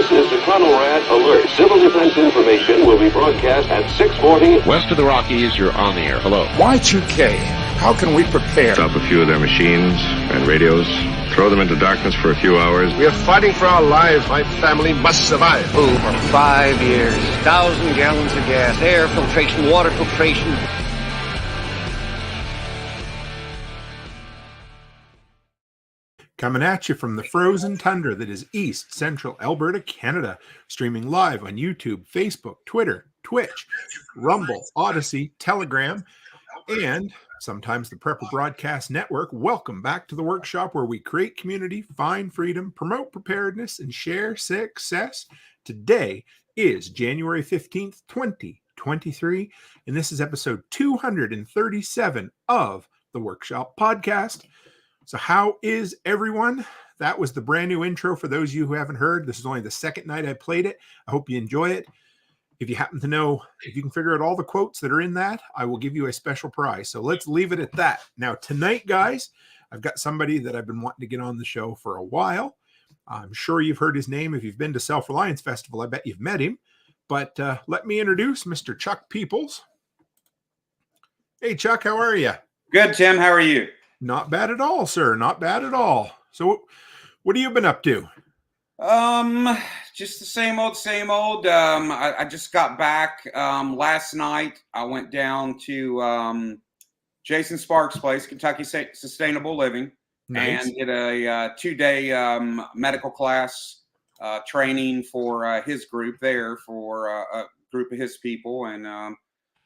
This is the Conrad Alert. Civil defense information will be broadcast at 6:40. West of the Rockies, you're on the air. Hello. Y2K, how can we prepare? Stop a few of their machines and radios, throw them into darkness for a few hours. We are fighting for our lives. My family must survive. Food for 5 years. 1,000 gallons of gas, air filtration, water filtration. Coming at you from the frozen tundra that is East Central Alberta, Canada. Streaming live on YouTube, Facebook, Twitter, Twitch, Rumble, Odyssey, Telegram, and sometimes the Prepper Broadcast Network. Welcome back to the workshop where we create community, find freedom, promote preparedness, and share success. Today is January 15th, 2023, and this is episode 237 of the Workshop Podcast. So how is everyone? That was the brand new intro for those of you who haven't heard. This is only the second night I played it. I hope you enjoy it. If you happen to know, if you can figure out all the quotes that are in that, I will give you a special prize. So let's leave it at that. Now, tonight, guys, I've got somebody that I've been wanting to get on the show for a while. I'm sure you've heard his name. If you've been to Self-Reliance Festival, I bet you've met him. But let me introduce Mr. Chuck Peoples. Hey, Chuck, how are you? Good, Tim. How are you? Not bad at all, sir. Not bad at all. So what have you been up to? Just the same old, same old. I just got back last night. I went down to Jason Sparks' place, Kentucky Sustainable Living, Nice. and did a 2-day medical class training for his group there, for a group of his people. And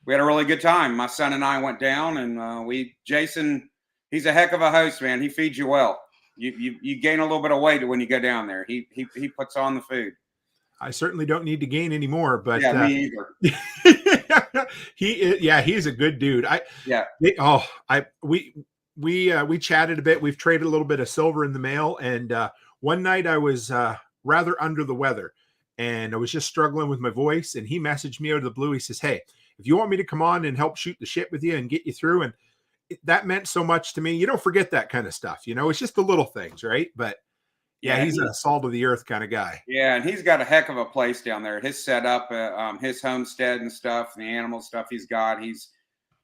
we had a really good time. My son and I went down, and Jason, he's a heck of a host, man. He feeds you well. You gain a little bit of weight when you go down there. He puts on the food. I certainly don't need to gain any more, but yeah, me either. He's a good dude. We chatted a bit. We've traded a little bit of silver in the mail, and one night I was rather under the weather, and I was just struggling with my voice. And he messaged me out of the blue. He says, "Hey, if you want me to come on and help shoot the shit with you and get you through," and that meant so much to me. You don't forget that kind of stuff, it's just the little things, right? But yeah, he's a salt of the earth kind of guy. Yeah, and he's got a heck of a place down there. His setup, his homestead and stuff, and the animal stuff he's got. He's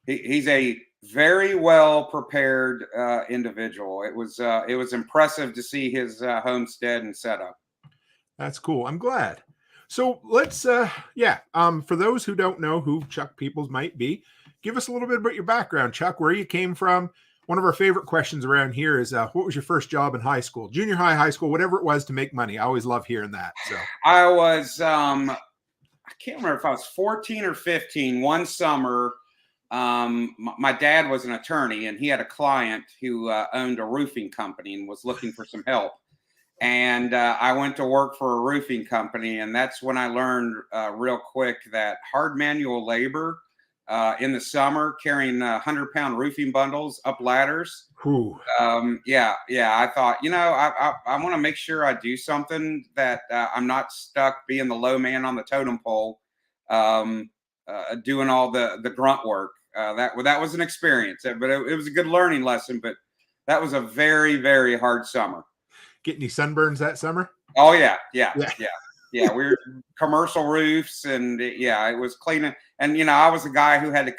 a very well prepared individual. It was impressive to see his homestead and setup. That's cool. I'm glad. So let's for those who don't know who Chuck Peoples might be, give us a little bit about your background, Chuck, where you came from. One of our favorite questions around here is, what was your first job in high school, junior high, high school, whatever it was to make money? I always love hearing that. So I was, I can't remember if I was 14 or 15. One summer, my dad was an attorney, and he had a client who owned a roofing company and was looking for some help. And I went to work for a roofing company, and that's when I learned real quick that hard manual labor in the summer, carrying 100-pound roofing bundles up ladders. I thought, I want to make sure I do something that I'm not stuck being the low man on the totem pole, doing all the grunt work. That was an experience, but it was a good learning lesson. But that was a very, very hard summer. Get any sunburns that summer? Oh yeah. We were commercial roofs, and it was cleaning. And, I was a guy who had to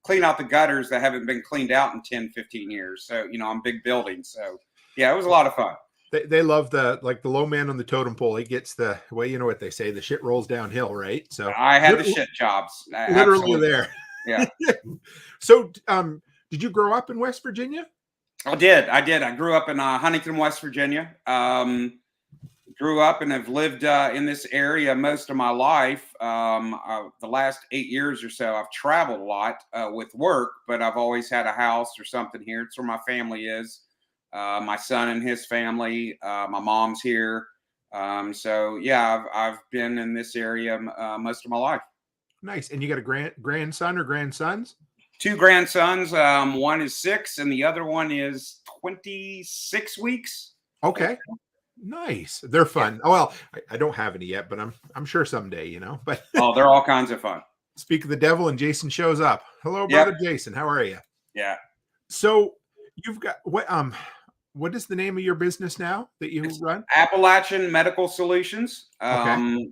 clean out the gutters that haven't been cleaned out in 10, 15 years. So, on big buildings. So, yeah, it was a lot of fun. They love the low man on the totem pole. He gets you know what they say, the shit rolls downhill, right? So I had the shit jobs. Literally Absolutely. there. Yeah. So, did you grow up in West Virginia? I did. I grew up in Huntington, West Virginia. Grew up and have lived in this area most of my life. The last 8 years or so, I've traveled a lot with work, but I've always had a house or something here. It's where my family is. My son and his family. My mom's here. I've been in this area most of my life. Nice. And you got a grandson or grandsons? 2 grandsons. One is 6 and the other one is 26 weeks. Okay. Nice. They're fun. Oh, well, I don't have any yet, but I'm sure someday, but they're all kinds of fun. Speak of the devil and Jason shows up. Hello, brother Jason. How are you? Yeah. So you've got what is the name of your business now that you run? Appalachian Medical Solutions. Okay.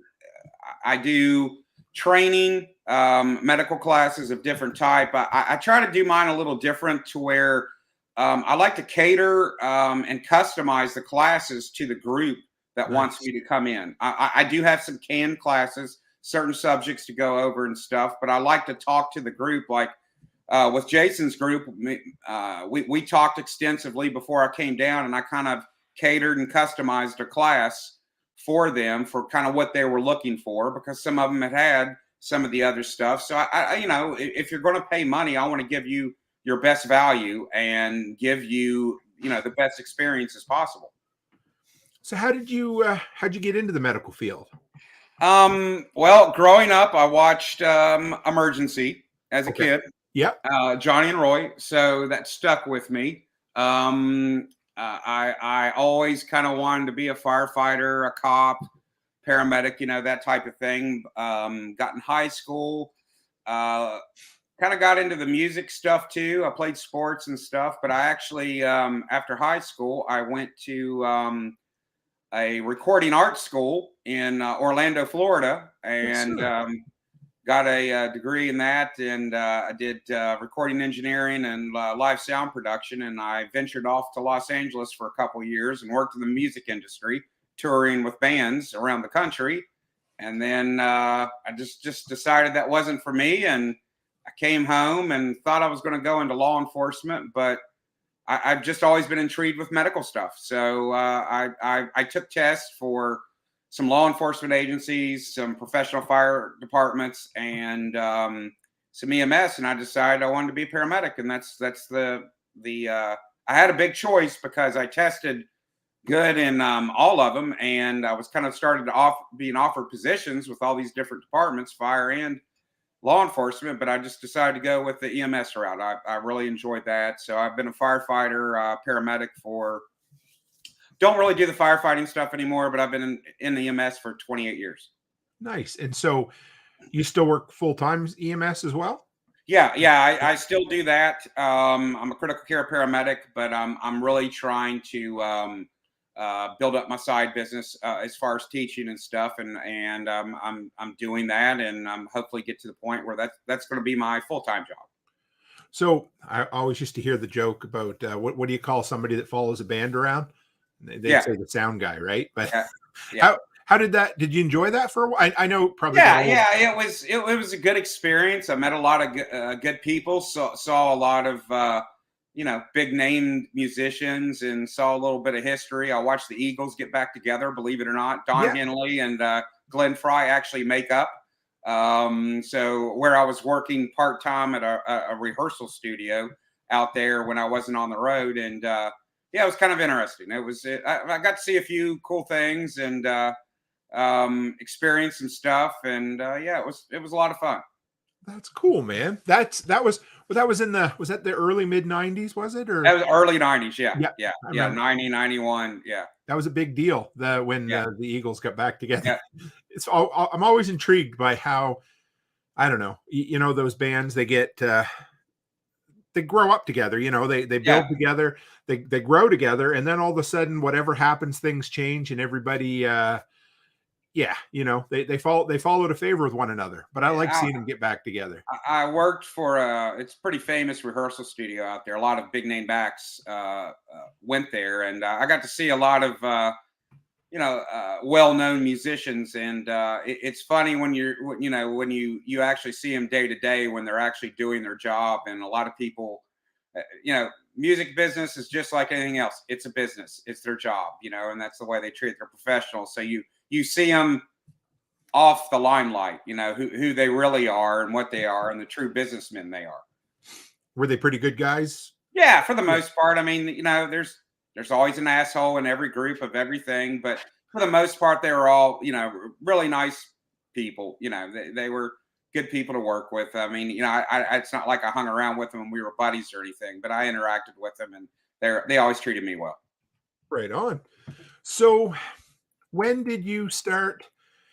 I do training, medical classes of different type. I try to do mine a little different to where I like to cater and customize the classes to the group that wants me to come in. I do have some canned classes, certain subjects to go over and stuff, but I like to talk to the group. Like with Jason's group, we talked extensively before I came down, and I kind of catered and customized a class for them for kind of what they were looking for, because some of them had some of the other stuff. So I if you're going to pay money, I want to give you your best value and give you, the best experience as possible. So how'd you get into the medical field? Well, growing up, I watched Emergency as a kid. Yep. Johnny and Roy. So that stuck with me. I always kind of wanted to be a firefighter, a cop, paramedic, that type of thing. Got in high school, kind of got into the music stuff too. I played sports and stuff, but I actually, after high school, I went to a recording arts school in Orlando, Florida, and got a degree in that. And I did recording engineering and live sound production. And I ventured off to Los Angeles for a couple of years and worked in the music industry, touring with bands around the country. And then I just decided that wasn't for me. And I came home and thought I was going to go into law enforcement, but I've just always been intrigued with medical stuff. So I took tests for some law enforcement agencies, some professional fire departments, and some EMS. And I decided I wanted to be a paramedic. And that's the I had a big choice because I tested good in all of them. And I was kind of started to being offered positions with all these different departments, fire and law enforcement, but I just decided to go with the EMS route. I really enjoyed that. So I've been a firefighter, paramedic don't really do the firefighting stuff anymore, but I've been in the EMS for 28 years. Nice. And so you still work full-time EMS as well? Yeah. I still do that. I'm a critical care paramedic, but I'm really trying to build up my side business as far as teaching and stuff, and I'm doing that, and I'm hopefully get to the point where that's going to be my full-time job. So I always used to hear the joke about what do you call somebody that follows a band around? They'd say the sound guy, right? But how did you enjoy that for a while? I know probably. It was a good experience. I met a lot of good people. Saw a lot of big name musicians, and saw a little bit of history. I watched the Eagles get back together, believe it or not. Don Henley and Glenn Fry actually make up. So where I was working part-time at a rehearsal studio out there when I wasn't on the road. And it was kind of interesting. I got to see a few cool things and experience some stuff. And it was a lot of fun. That's cool, man. That was in was that the early mid 90s, was it? Or that was early 90s, yeah. 90, 91, yeah. That was a big deal when the Eagles got back together. Yeah. I'm always intrigued by how, I don't know, those bands, they get they grow up together, they build together, they grow together, and then all of a sudden whatever happens, things change, and everybody they follow to favor with one another. But I like seeing them get back together. I worked for it's a pretty famous rehearsal studio out there. A lot of big name backs went there, and I got to see a lot of well-known musicians. And it's funny when you actually see them day to day when they're actually doing their job. And a lot of people, music business is just like anything else. It's a business. It's their job, and that's the way they treat their professionals. So you see them off the limelight, who they really are and what they are and the true businessmen they are. Were they pretty good guys? Yeah, for the most part. I mean, there's always an asshole in every group of everything, but for the most part, they were all, really nice people. They were good people to work with. I mean, it's not like I hung around with them and we were buddies or anything, but I interacted with them and they always treated me well. Right on. So when did you start?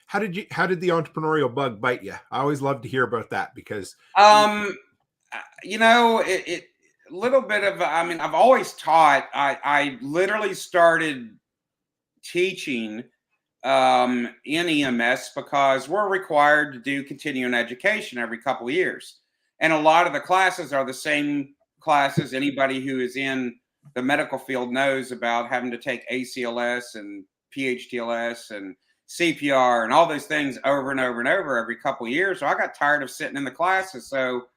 How did the entrepreneurial bug bite you? I always love to hear about that because, little bit of, I mean, I've always taught. I literally started teaching in EMS because we're required to do continuing education every couple of years. And a lot of the classes are the same classes anybody who is in the medical field knows about, having to take ACLS and PHTLS and CPR and all those things over and over and over every couple of years. So I got tired of sitting in the classes. So,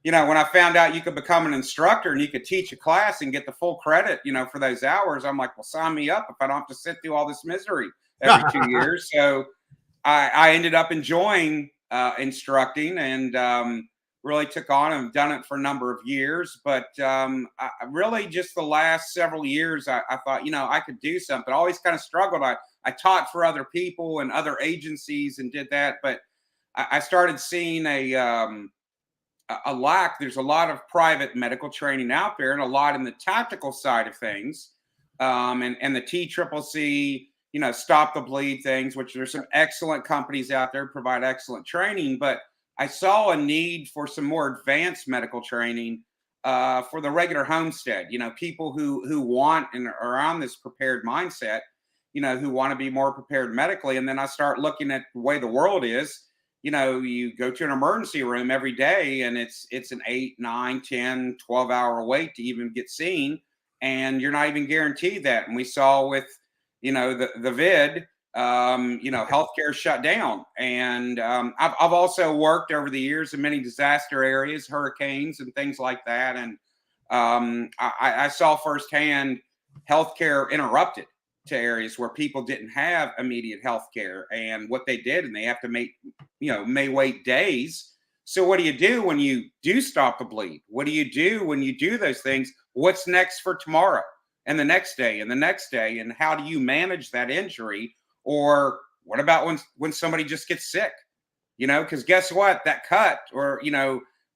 when I found out you could become an instructor and you could teach a class and get the full credit, for those hours, I'm like, well, sign me up if I don't have to sit through all this misery every 2 years. So I ended up enjoying instructing and really took on and done it for a number of years. But I really just the last several years, I thought, I could do something. I always kind of struggled. I taught for other people and other agencies and did that. But I started seeing a lack. There's a lot of private medical training out there and a lot in the tactical side of things. And the TCCC, stop the bleed things, which there's some excellent companies out there provide excellent training. But I saw a need for some more advanced medical training for the regular homestead, people who want and are on this prepared mindset, who want to be more prepared medically. And then I start looking at the way the world is. You go to an emergency room every day and it's an 8, 9, 10, 12-hour wait to even get seen. And you're not even guaranteed that. And we saw with, the vid, healthcare shut down. And I've also worked over the years in many disaster areas, hurricanes and things like that. And I saw firsthand healthcare interrupted to areas where people didn't have immediate health care, and what they did, and they have to may wait days. So what do you do when you do stop the bleed? What do you do when you do those things? What's next for tomorrow and the next day and the next day? And how do you manage that injury? Or what about when somebody just gets sick? Because guess what? That cut or,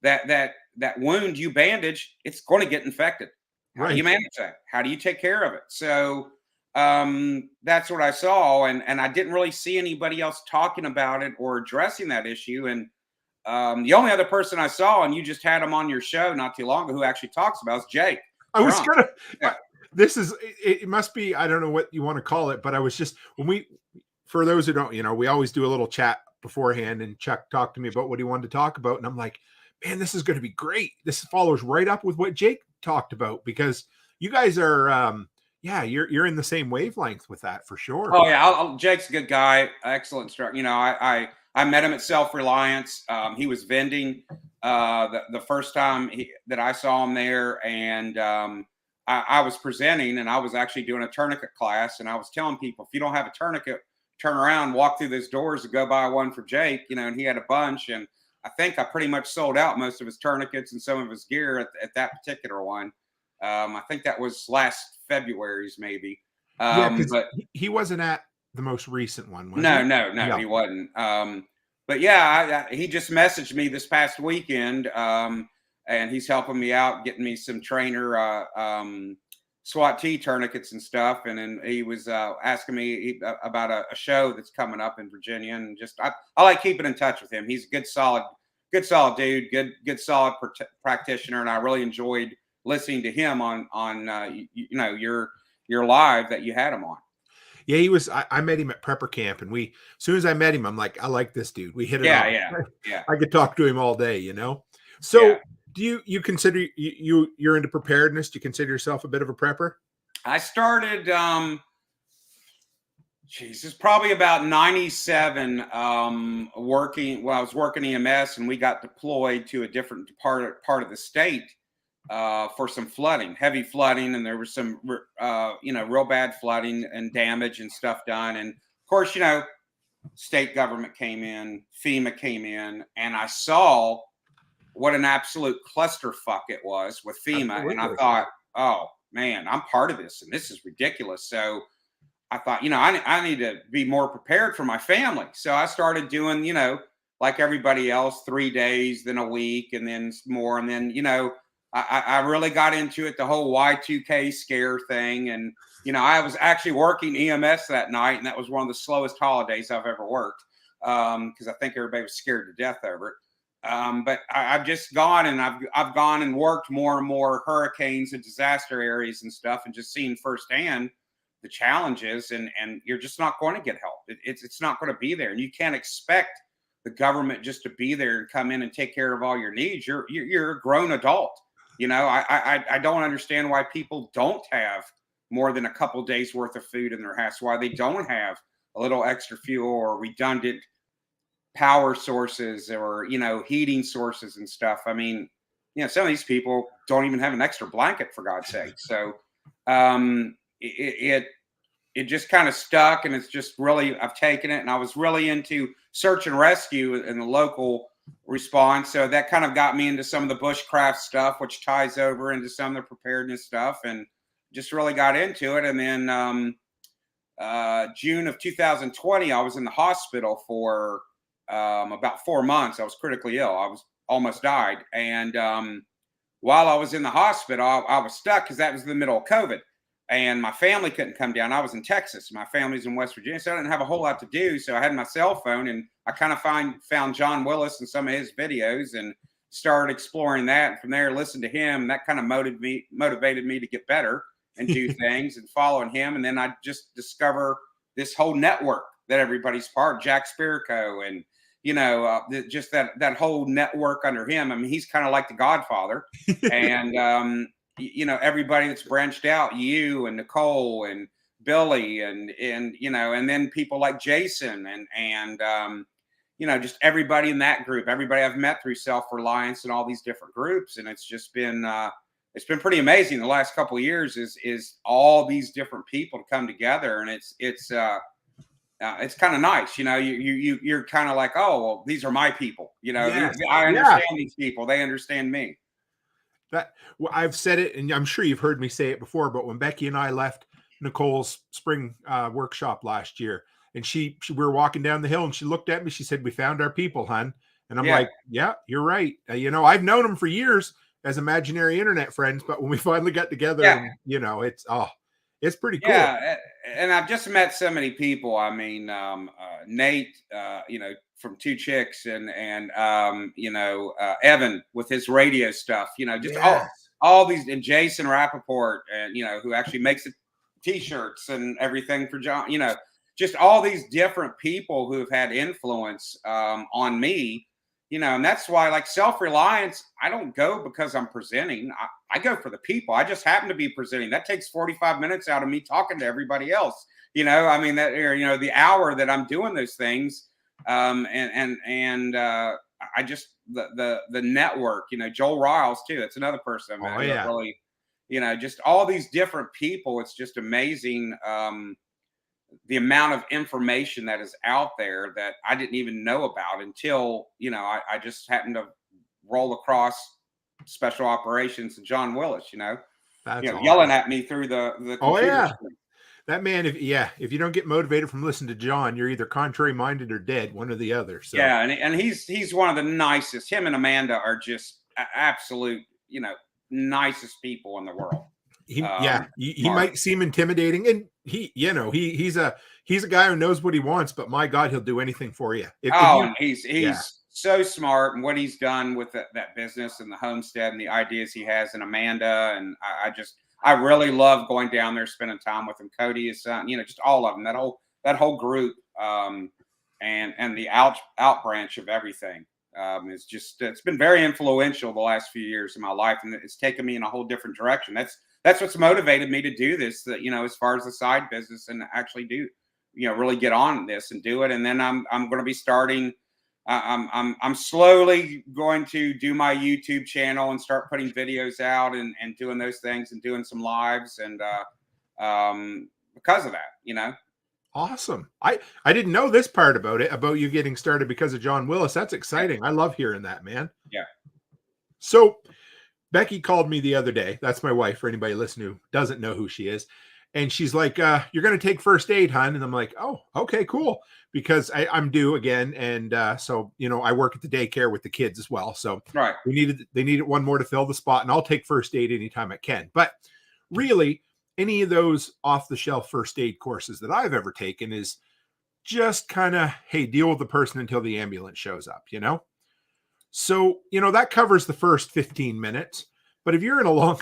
that wound you bandage, it's going to get infected. How do you manage that? How do you take care of it? So that's what I saw. And I didn't really see anybody else talking about it or addressing that issue. And the only other person I saw, and you just had him on your show not too long ago, who actually talks about is Jake. I was going to, this is, it must be, I don't know what you want to call it, but I was just, for those who don't, we always do a little chat beforehand, and Chuck talked to me about what he wanted to talk about. And I'm like, man, this is going to be great. This follows right up with what Jake talked about, because you guys are, you're in the same wavelength with that for sure. Oh yeah, Jake's a good guy, excellent instructor. I met him at Self-Reliance. He was vending the first time that I saw him there, and I was presenting, and I was actually doing a tourniquet class, and I was telling people, if you don't have a tourniquet, turn around, walk through those doors, and go buy one for Jake. And he had a bunch, and I think I pretty much sold out most of his tourniquets and some of his gear at that particular one. I think that was last February's maybe. But he wasn't at the most recent one. No, he wasn't. But yeah, he just messaged me this past weekend, and he's helping me out, getting me some trainer SWAT T tourniquets and stuff. And then he was asking me about a show that's coming up in Virginia, and just I like keeping in touch with him. He's a good solid dude, good solid practitioner, and I really enjoyed listening to him on your live that you had him on. Yeah, he was. I met him at prepper camp, and as soon as I met him, I'm like, I like this dude. We hit it off. Yeah. I could talk to him all day, So, do you consider you're into preparedness? Do you consider yourself a bit of a prepper? I started. It's probably about 97. Working. Well, I was working EMS, and we got deployed to a different part of the state. For some flooding, heavy flooding, and there was some, real bad flooding and damage and stuff done. And of course, state government came in, FEMA came in, and I saw what an absolute clusterfuck it was with FEMA. Absolutely. And I thought, oh man, I'm part of this, and this is ridiculous. So I thought, I need to be more prepared for my family. So I started doing, like everybody else, 3 days, then a week, and then more, and then, I really got into it, the whole Y2K scare thing. And, I was actually working EMS that night, and that was one of the slowest holidays I've ever worked, because I think everybody was scared to death over it. But I've just gone and I've gone and worked more and more hurricanes and disaster areas and stuff, and just seen firsthand the challenges, and you're just not going to get help. It's not going to be there, and you can't expect the government just to be there and come in and take care of all your needs. You're a grown adult. I don't understand why people don't have more than a couple days worth of food in their house, why they don't have a little extra fuel or redundant power sources or, heating sources and stuff. I mean, some of these people don't even have an extra blanket, for God's sake. So it just kind of stuck, and it's just really, I've taken it, and I was really into search and rescue in the local response. So that kind of got me into some of the bushcraft stuff, which ties over into some of the preparedness stuff, and just really got into it. And then June of 2020, I was in the hospital for about 4 months. I was critically ill. I was almost died. And while I was in the hospital, I was stuck because that was the middle of COVID. And my family couldn't come down. I was in Texas. My family's in West Virginia, so I didn't have a whole lot to do. So I had my cell phone, and I kind of found John Willis and some of his videos and started exploring that. And from there, listened to him. And that kind of motivated me to get better and do things, and following him. And then I just discover this whole network that everybody's part of, Jack Spirko, and just that whole network under him. I mean, he's kind of like the Godfather, and everybody that's branched out, you and Nicole and Billy, and then people like Jason and just everybody in that group, everybody I've met through Self-Reliance and all these different groups. And it's just been it's been pretty amazing. The last couple of years is all these different people to come together, and it's kind of nice. You're kind of like, oh, well, these are my people. Yes. I understand these people. They understand me. I've said it, and I'm sure you've heard me say it before, but when Becky and I left Nicole's spring workshop last year, and we were walking down the hill, and she looked at me, she said, "We found our people, hon." And I'm like, yeah, you're right. I've known them for years as imaginary internet friends, but when we finally got together, it's pretty cool. Yeah, and I've just met so many people. I mean, Nate, from Two Chicks, and Evan with his radio stuff. All these, and Jason Rappaport, and who actually makes the T-shirts and everything for John. Just all these different people who have had influence on me. And that's why, like Self-Reliance, I don't go because I'm presenting. I go for the people. I just happen to be presenting. That takes 45 minutes out of me talking to everybody else. The hour that I'm doing those things, I just the network. Joel Riles too. That's another person. Really, just all these different people. It's just amazing. The amount of information that is out there that I didn't even know about until, I just happened to roll across special operations and John Willis, That's yelling at me through the computer screen. That man, if you don't get motivated from listening to John, you're either contrary minded or dead, one or the other. So yeah, and he's one of the nicest. Him and Amanda are just absolute, nicest people in the world. He might seem intimidating, and he's a guy who knows what he wants, but my God, he'll do anything for you. And he's so smart, and what he's done with that business and the homestead and the ideas he has, and Amanda, and I really love going down there, spending time with him. Cody, his son, just all of them, that whole group, and the out branch of everything. It's been very influential the last few years of my life, and it's taken me in a whole different direction. That's what's motivated me to do this, as far as the side business, and actually do, really get on this and do it. And then I'm going to be starting, I'm slowly going to do my YouTube channel and start putting videos out and doing those things and doing some lives. And because of that, Awesome. I didn't know this part about you getting started because of John Willis. That's exciting. I love hearing that, man. Yeah. So Becky called me the other day. That's my wife, for anybody listening who doesn't know who she is. And she's like, you're going to take first aid, hon. And I'm like, oh, okay, cool. Because I'm due again. And so, I work at the daycare with the kids as well. So right. They needed one more to fill the spot, and I'll take first aid anytime I can. But really, any of those off-the-shelf first aid courses that I've ever taken is just kind of, hey, deal with the person until the ambulance shows up, So, that covers the first 15 minutes. But if you're in a long,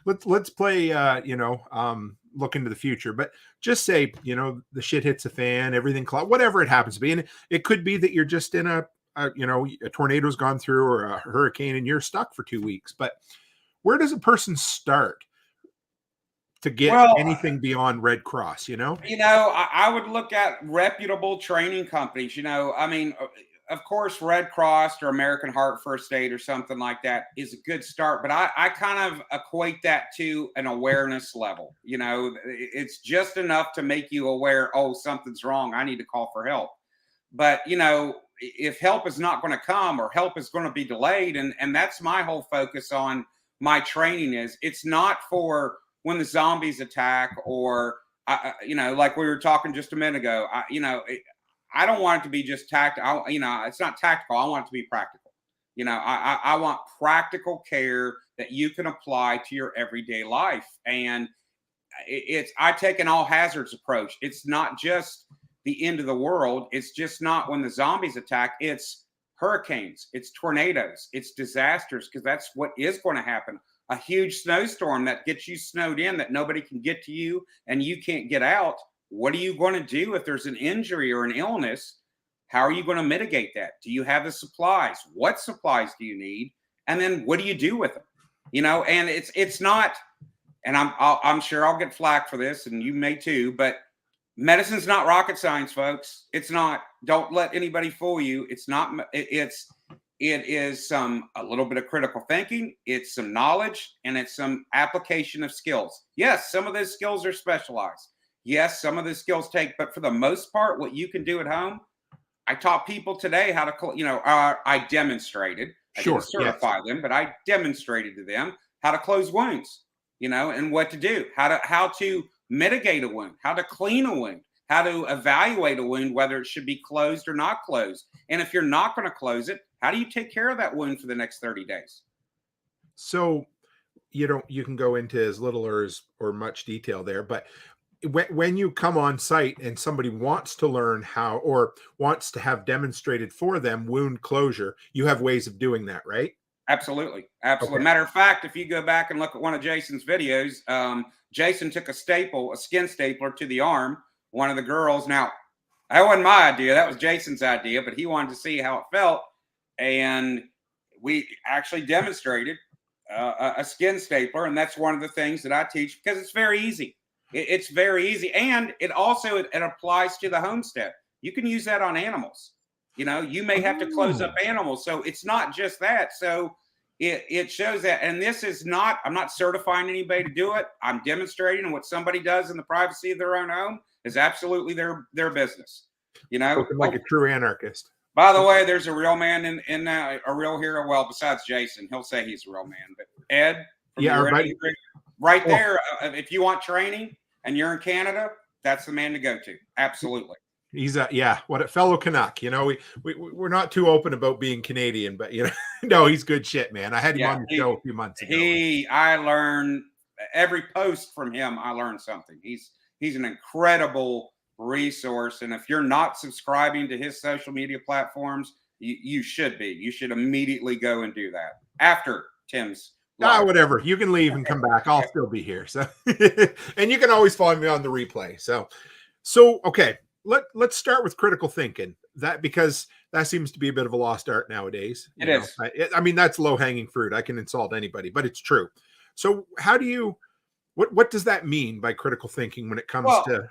let's play, look into the future. But just say, the shit hits the fan, everything, whatever it happens to be. And it could be that you're just in a tornado's gone through or a hurricane and you're stuck for 2 weeks. But where does a person start to get anything beyond Red Cross, I would look at reputable training companies, of course, Red Cross or American Heart First Aid or something like that is a good start. But I kind of equate that to an awareness level. It's just enough to make you aware, oh, something's wrong. I need to call for help. But, if help is not going to come or help is going to be delayed, and that's my whole focus on my training is it's not for when the zombies attack or, like we were talking just a minute ago, I don't want it to be just tactical. It's not tactical. I want it to be practical. I want practical care that you can apply to your everyday life. And I take an all hazards approach. It's not just the end of the world. It's just not when the zombies attack. It's hurricanes, it's tornadoes, it's disasters, because that's what is going to happen. A huge snowstorm that gets you snowed in that nobody can get to you and you can't get out. What are you going to do if there's an injury or an illness? How are you going to mitigate that? Do you have the supplies? What supplies do you need? And then what do you do with them? And it's not, and I'm sure I'll get flack for this, and you may too, but medicine's not rocket science, folks. It's not. Don't let anybody fool you. It's not. It is a little bit of critical thinking. It's some knowledge, and it's some application of skills. Yes, some of those skills are specialized. Yes, some of the skills but for the most part, what you can do at home, I taught people today how to, I demonstrated. I didn't certify them, but I demonstrated to them how to close wounds, and what to do, how to mitigate a wound, how to clean a wound, how to evaluate a wound, whether it should be closed or not closed. And if you're not going to close it, how do you take care of that wound for the next 30 days? So you can go into as little or much detail there, but when you come on site and somebody wants to learn how or wants to have demonstrated for them wound closure, you have ways of doing that, right? Absolutely. Okay. Matter of fact, if you go back and look at one of Jason's videos, Jason took a skin stapler to the arm, one of the girls. Now, that wasn't my idea. That was Jason's idea, but he wanted to see how it felt. And we actually demonstrated a skin stapler. And that's one of the things that I teach because it's very easy. It's very easy. And it also it applies to the homestead. You can use that on animals. You may have to close up animals. So it's not just that. So it shows that. And this is not, I'm not certifying anybody to do it. I'm demonstrating, and what somebody does in the privacy of their own home is absolutely their business. Looking like a true anarchist. By the way, there's a real man in a real hero. Well, besides Jason, he'll say he's a real man. But Ed, right there, if you want training and you're in Canada, that's the man to go to. Absolutely. He's what a fellow Canuck. We're not too open about being Canadian, but no, he's good shit, man. I had him on the show a few months ago. I learned every post from him. I learned something. He's an incredible resource, and if you're not subscribing to his social media platforms, you should be. You should immediately go and do that after Tim's. Whatever. You can leave and come back. I'll still be here. So, and you can always follow me on the replay. So okay. Let's start with critical thinking, because that seems to be a bit of a lost art nowadays. It is. I mean, that's low hanging fruit. I can insult anybody, but it's true. So how do you, what does that mean by critical thinking when it comes to,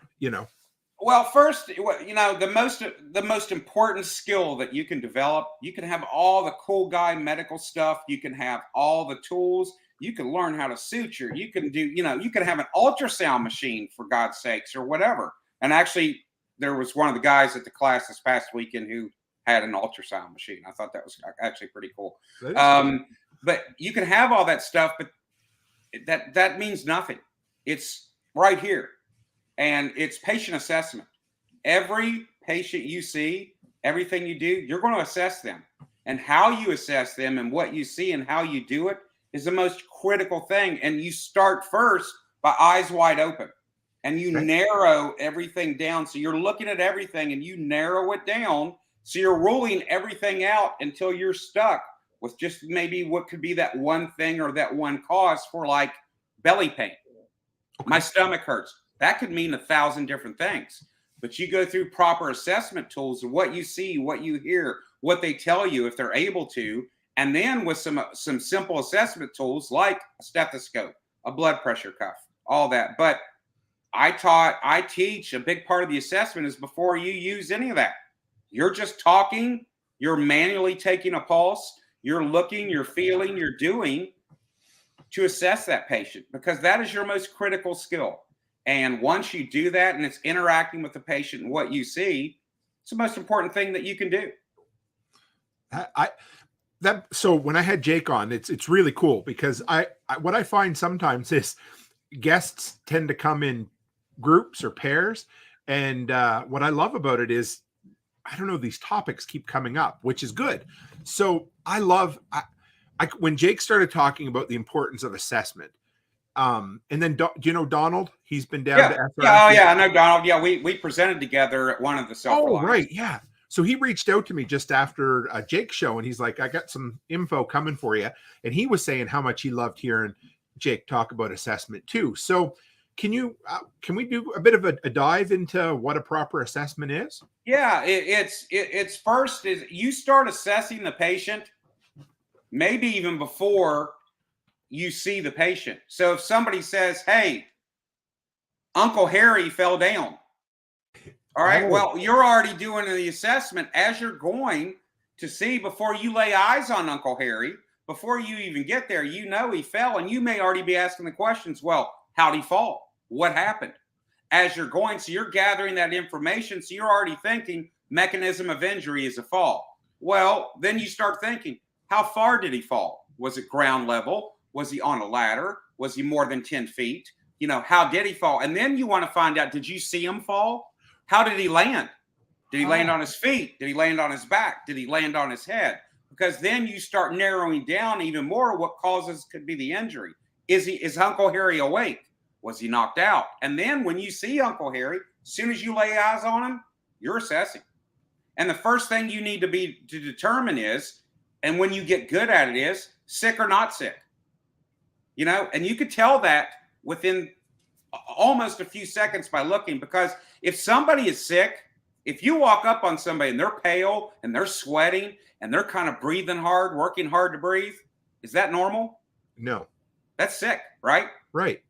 Well, first, the most important skill that you can develop, you can have all the cool guy medical stuff. You can have all the tools. You can learn how to suture. You can do, you can have an ultrasound machine, for God's sakes, or whatever. And actually, there was one of the guys at the class this past weekend who had an ultrasound machine. I thought that was actually pretty cool. But you can have all that stuff, but that means nothing. It's right here. And it's patient assessment. Every patient you see, everything you do, you're going to assess them. And how you assess them and what you see and how you do it is the most critical thing. And you start first by eyes wide open. And you narrow everything down. So you're looking at everything and you narrow it down So you're ruling everything out until you're stuck with just maybe what could be that one thing or that one cause for like belly pain. Okay. My stomach hurts. That could mean 1,000 different things. But you go through proper assessment tools of what you see, what you hear, what they tell you if they're able to, and then with some simple assessment tools like a stethoscope, a blood pressure cuff, all that. But I teach a big part of the assessment is before you use any of that. You're just talking, you're manually taking a pulse, you're looking, you're feeling, you're doing to assess that patient, because that is your most critical skill. And once you do that and it's interacting with the patient and what you see, it's the most important thing that you can do. So when I had Jake on, it's really cool because what I find sometimes is guests tend to come in groups or pairs. And what I love about it is, I don't know, these topics keep coming up, which is good. So I when Jake started talking about the importance of assessment, and then do you know Donald? He's been down to SRF. Yeah, yeah, I know Donald. Yeah, we presented together at one of the self-reliance. Oh, right, yeah. So he reached out to me just after Jake's show, and he's like, I got some info coming for you. And he was saying how much he loved hearing Jake talk about assessment too. So can we do a bit of a dive into what a proper assessment is? Yeah, it's first is you start assessing the patient maybe even before you see the patient. So if somebody says, hey, Uncle Harry fell down. All right, well, you're already doing the assessment as you're going to see before you lay eyes on Uncle Harry. Before you even get there, you know he fell, and you may already be asking the questions, well, how'd he fall? What happened? As you're going, so you're gathering that information, so you're already thinking mechanism of injury is a fall. Well, then you start thinking, how far did he fall? Was it ground level? Was he on a ladder? Was he more than 10 feet? You know, how did he fall? And then you want to find out, did you see him fall? How did he land? Did he land on his feet? Did he land on his back? Did he land on his head? Because then you start narrowing down even more what causes could be the injury. Is Uncle Harry awake? Was he knocked out? And then when you see Uncle Harry, as soon as you lay eyes on him, you're assessing. And the first thing you need to determine is, and when you get good at it, is sick or not sick. You know, and you could tell that within almost a few seconds by looking, because if somebody is sick, if you walk up on somebody and they're pale and they're sweating and they're kind of breathing hard, working hard to breathe, is that normal? No. That's sick, right? Right.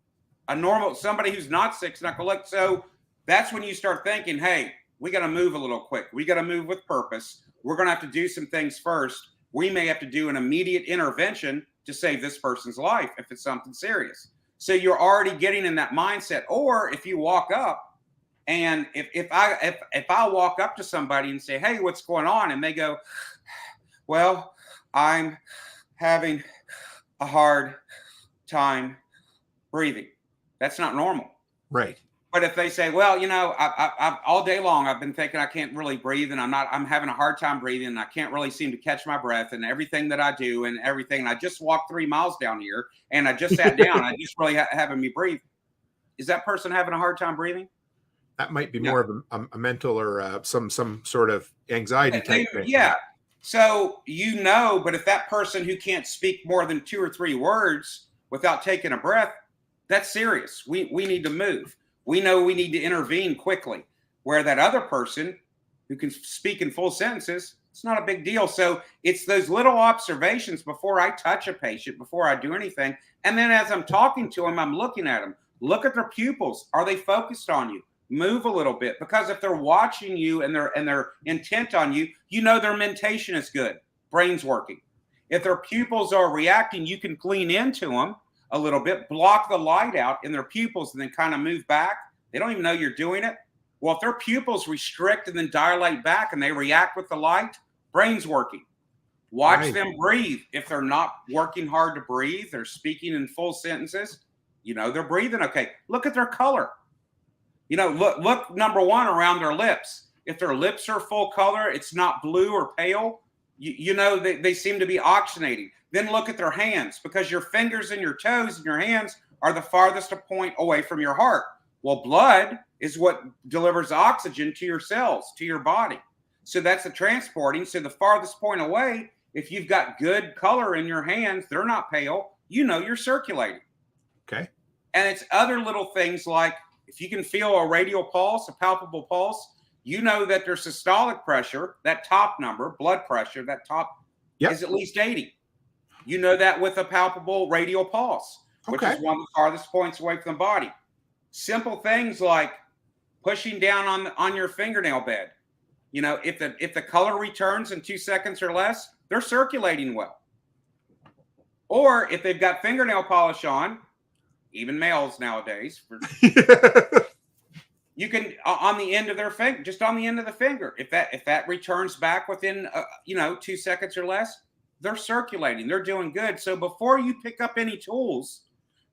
Somebody who's not sick is not going to look. So that's when you start thinking, hey, we got to move a little quick. We got to move with purpose. We're going to have to do some things first. We may have to do an immediate intervention to save this person's life if it's something serious. So you're already getting in that mindset. Or if you walk up and if I walk up to somebody and say, hey, what's going on? And they go, well, I'm having a hard time breathing. That's not normal. Right. But if they say, well, you know, I've all day long, I've been thinking I can't really breathe and I'm having a hard time breathing and I can't really seem to catch my breath and everything that I do and everything. And I just walked 3 miles down here and I just sat down. I just really having me breathe. Is that person having a hard time breathing? That might be more of a mental or some sort of anxiety type thing. Yeah. So, you know, but if that person who can't speak more than 2 or 3 words without taking a breath, that's serious. We need to move. We know we need to intervene quickly, where that other person who can speak in full sentences, it's not a big deal. So it's those little observations before I touch a patient, before I do anything. And then as I'm talking to them, I'm looking at them. Look at their pupils. Are they focused on you? Move a little bit, because if they're watching you and they're intent on you, you know their mentation is good. Brain's working. If their pupils are reacting, you can lean into them a little bit, block the light out in their pupils, and then kind of move back. They don't even know you're doing it. Well, if their pupils restrict and then dilate back and they react with the light, brain's working. Watch them breathe. If they're not working hard to breathe, they're speaking in full sentences, you know, they're breathing okay. Look at their color. You know, look number one, around their lips. If their lips are full color, it's not blue or pale, you know, they seem to be oxygenating. Then look at their hands, because your fingers and your toes and your hands are the farthest point away from your heart. Well, blood is what delivers oxygen to your cells, to your body. So that's the transporting. So the farthest point away, if you've got good color in your hands, they're not pale, you're circulating. Okay. And it's other little things like if you can feel a radial pulse, a palpable pulse, that their systolic pressure, that top number, blood pressure, that top is at least 80. That with a palpable radial pulse, which is one of the farthest points away from the body. Simple things like pushing down on your fingernail bed. If the color returns in 2 seconds or less, they're circulating well. Or if they've got fingernail polish on, even males nowadays, you can on the end of their finger, just on the end of the finger. If that returns back within 2 seconds or less, they're circulating. They're doing good. So before you pick up any tools,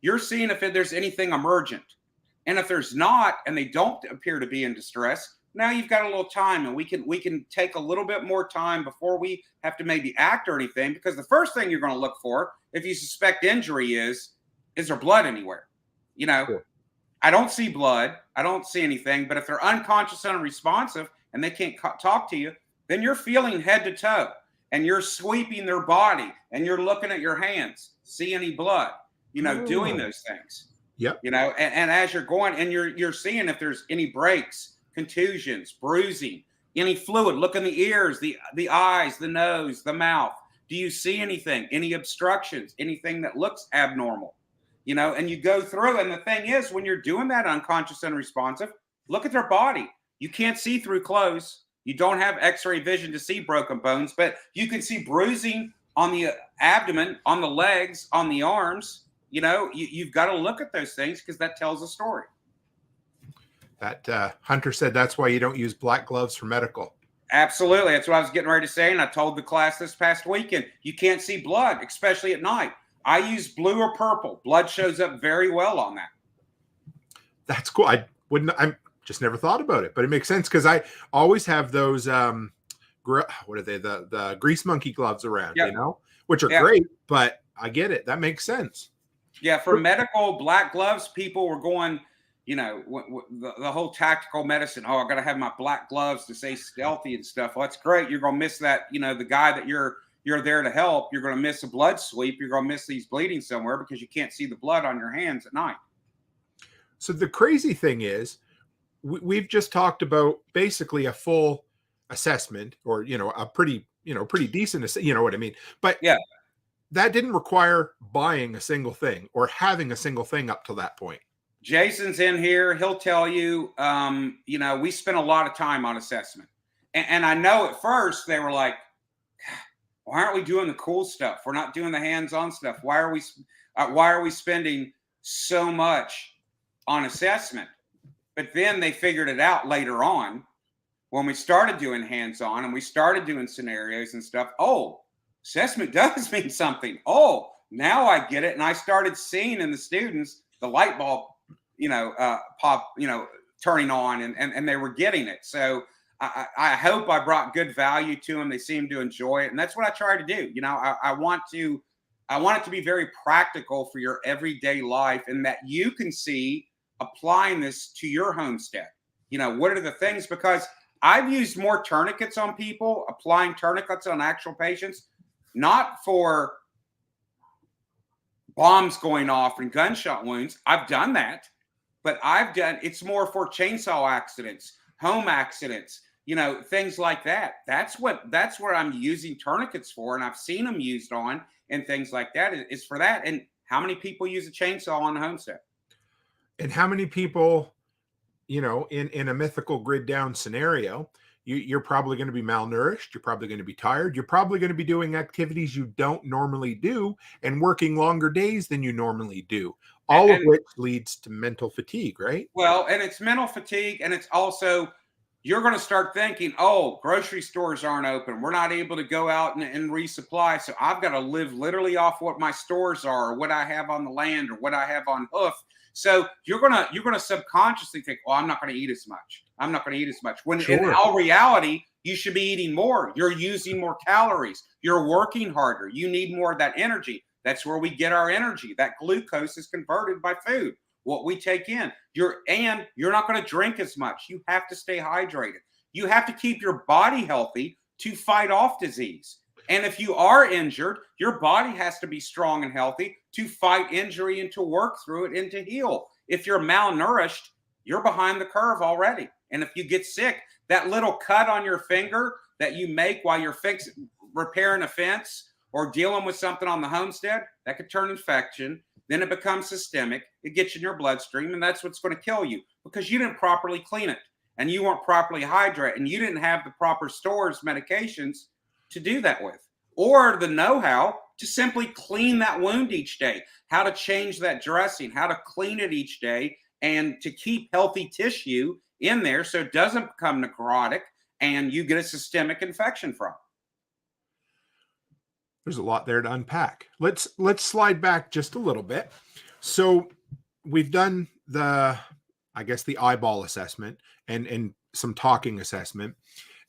you're seeing if there's anything emergent. And if there's not, and they don't appear to be in distress, now you've got a little time, and we can take a little bit more time before we have to maybe act or anything. Because the first thing you're going to look for, if you suspect injury, is there blood anywhere? Sure. I don't see blood. I don't see anything. But if they're unconscious and unresponsive and they can't talk to you, then you're feeling head to toe, and you're sweeping their body, and you're looking at your hands, see any blood, doing those things. Yep. And as you're going, and you're seeing if there's any breaks, contusions, bruising, any fluid. Look in the ears, the eyes, the nose, the mouth. Do you see anything? Any obstructions? Anything that looks abnormal? And you go through. And the thing is, when you're doing that unconscious and unresponsive, look at their body. You can't see through clothes. You don't have X-ray vision to see broken bones, but you can see bruising on the abdomen, on the legs, on the arms. You've got to look at those things because that tells a story. That Hunter said that's why you don't use black gloves for medical. Absolutely. That's what I was getting ready to say. And I told the class this past weekend, you can't see blood, especially at night. I use blue or purple. Blood shows up very well on that. That's cool. I just never thought about it, but it makes sense because I always have those, what are they? The grease monkey gloves around, which are great, but I get it. That makes sense. Yeah. For medical black gloves, people were going, the whole tactical medicine. Oh, I got to have my black gloves to stay stealthy and stuff. Well, that's great. You're going to miss that, the guy that you're there to help. You're going to miss a blood sweep. You're going to miss these bleeding somewhere because you can't see the blood on your hands at night. So the crazy thing is we've just talked about basically a full assessment or, a pretty decent, you know what I mean? But yeah, that didn't require buying a single thing or having a single thing up to that point. Jason's in here. He'll tell you, we spent a lot of time on assessment. And I know at first they were like, why aren't we doing the cool stuff? We're not doing the hands-on stuff. Why are we spending so much on assessment? But then they figured it out later on when we started doing hands-on and we started doing scenarios and stuff. Oh, assessment does mean something. Oh, now I get it. And I started seeing in the students the light bulb pop, turning on and they were getting it. So I hope I brought good value to them. They seem to enjoy it. And that's what I try to do. I want it to be very practical for your everyday life and that you can see applying this to your homestead. What are the things? Because I've used more tourniquets on people, applying tourniquets on actual patients, not for bombs going off and gunshot wounds. I've done that. But it's more for chainsaw accidents, home accidents, things like that. That's where I'm using tourniquets for. And I've seen them used on and things like that is for that. And how many people use a chainsaw on the homestead? And how many people, in a mythical grid down scenario, you're probably going to be malnourished. You're probably going to be tired. You're probably going to be doing activities you don't normally do and working longer days than you normally do. All of which leads to mental fatigue, right? Well, and it's mental fatigue. And it's also, you're going to start thinking, oh, grocery stores aren't open. We're not able to go out and resupply. So I've got to live literally off what my stores are or what I have on the land or what I have on hoof. So you're gonna subconsciously think, well, I'm not going to eat as much. I'm not going to eat as much. When in all reality, you should be eating more. You're using more calories. You're working harder. You need more of that energy. That's where we get our energy. That glucose is converted by food, what we take in. You're not going to drink as much. You have to stay hydrated. You have to keep your body healthy to fight off disease. And if you are injured, your body has to be strong and healthy to fight injury and to work through it and to heal. If you're malnourished, you're behind the curve already. And if you get sick, that little cut on your finger that you make while you're repairing a fence or dealing with something on the homestead, that could turn infection. Then it becomes systemic. It gets in your bloodstream, and that's what's going to kill you because you didn't properly clean it and you weren't properly hydrated and you didn't have the proper stores, medications to do that with, or the know-how to simply clean that wound each day, how to change that dressing, how to clean it each day, and to keep healthy tissue in there so it doesn't become necrotic and you get a systemic infection from. There's a lot there to unpack. Let's slide back just a little bit. So we've done the eyeball assessment and some talking assessment.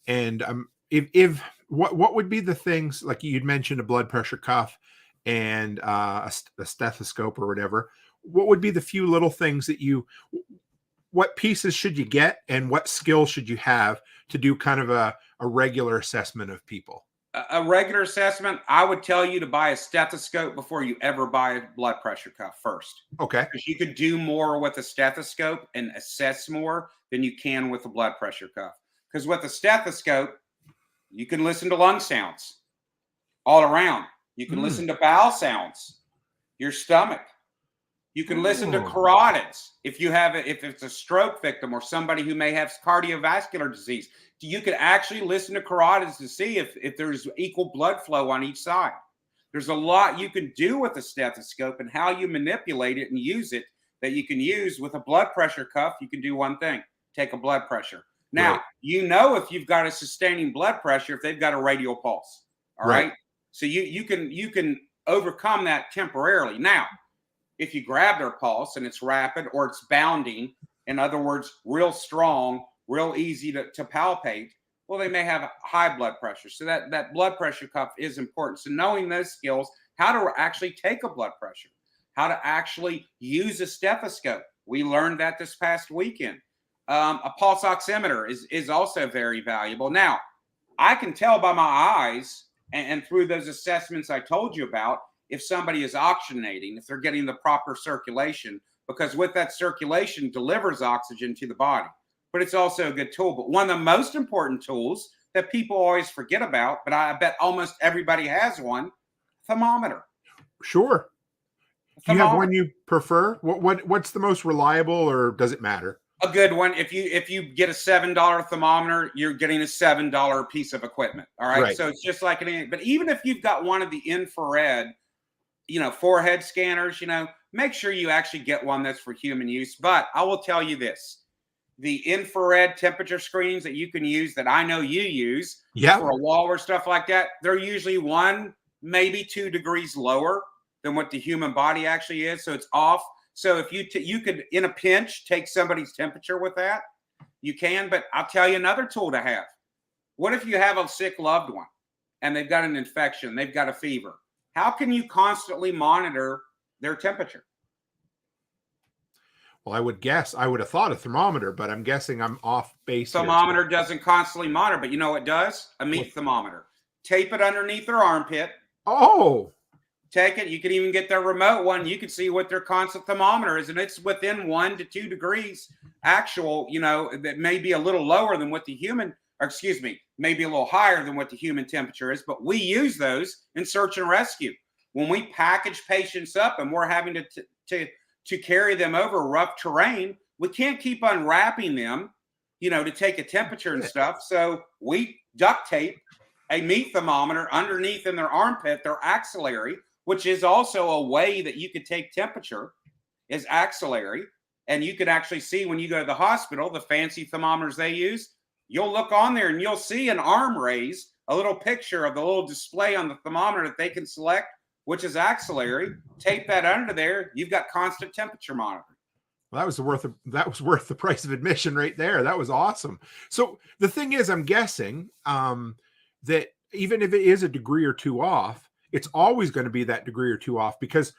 And if what would be the things, like you'd mentioned a blood pressure cuff and a stethoscope or whatever, what would be the few little things that what pieces should you get and what skills should you have to do kind of a regular assessment of people? A regular assessment, I would tell you to buy a stethoscope before you ever buy a blood pressure cuff first. Okay. Because you could do more with a stethoscope and assess more than you can with a blood pressure cuff. Because with a stethoscope, you can listen to lung sounds all around. You can listen to bowel sounds, your stomach. You can listen to carotids if it's a stroke victim or somebody who may have cardiovascular disease. You can actually listen to carotids to see if there's equal blood flow on each side. There's a lot you can do with a stethoscope and how you manipulate it and use it that you can use with a blood pressure cuff. You can do one thing, take a blood pressure. Now, you know if you've got a sustaining blood pressure, if they've got a radial pulse. All right. So you can overcome that temporarily. Now, if you grab their pulse and it's rapid or it's bounding, in other words, real strong, real easy to palpate, well, they may have high blood pressure. So that blood pressure cuff is important. So knowing those skills, how to actually take a blood pressure, how to actually use a stethoscope. We learned that this past weekend. A pulse oximeter is also very valuable. Now, I can tell by my eyes and through those assessments I told you about, if somebody is oxygenating, if they're getting the proper circulation, because with that circulation delivers oxygen to the body. But it's also a good tool. But one of the most important tools that people always forget about, but I bet almost everybody has one, thermometer. Sure. Do you have one you prefer? What's the most reliable, or does it matter? A good one. If you get a $7 thermometer, you're getting a $7 piece of equipment. All right. So it's just like anything. But even if you've got one of the infrared, forehead scanners, make sure you actually get one that's for human use. But I will tell you this, the infrared temperature screens that you can use that I know you use for a wall or stuff like that, they're usually 1, maybe 2 degrees lower than what the human body actually is. So it's off. So if you could, in a pinch, take somebody's temperature with that, you can. But I'll tell you another tool to have. What if you have a sick loved one and they've got an infection, they've got a fever? How can you constantly monitor their temperature? Well, I would have thought a thermometer, but I'm guessing I'm off base. Thermometer doesn't constantly monitor, but you know what does? A meat thermometer. Tape it underneath their armpit. Oh. Take it. You can even get their remote one. You can see what their constant thermometer is, and it's within 1 to 2 degrees actual, that may be a little lower than what the human, maybe a little higher than what the human temperature is, but we use those in search and rescue. When we package patients up and we're having to carry them over rough terrain, we can't keep unwrapping them, to take a temperature and stuff. So we duct tape a meat thermometer underneath in their armpit, their axillary, which is also a way that you could take temperature, is axillary. And you can actually see when you go to the hospital, the fancy thermometers they use, you'll look on there and you'll see an arm raised, a little picture of the little display on the thermometer that they can select, which is axillary. Tape that under there. You've got constant temperature monitoring. Well, that was worth the price of admission right there. That was awesome. So the thing is, I'm guessing that even if it is a degree or two off, it's always going to be that degree or two off, because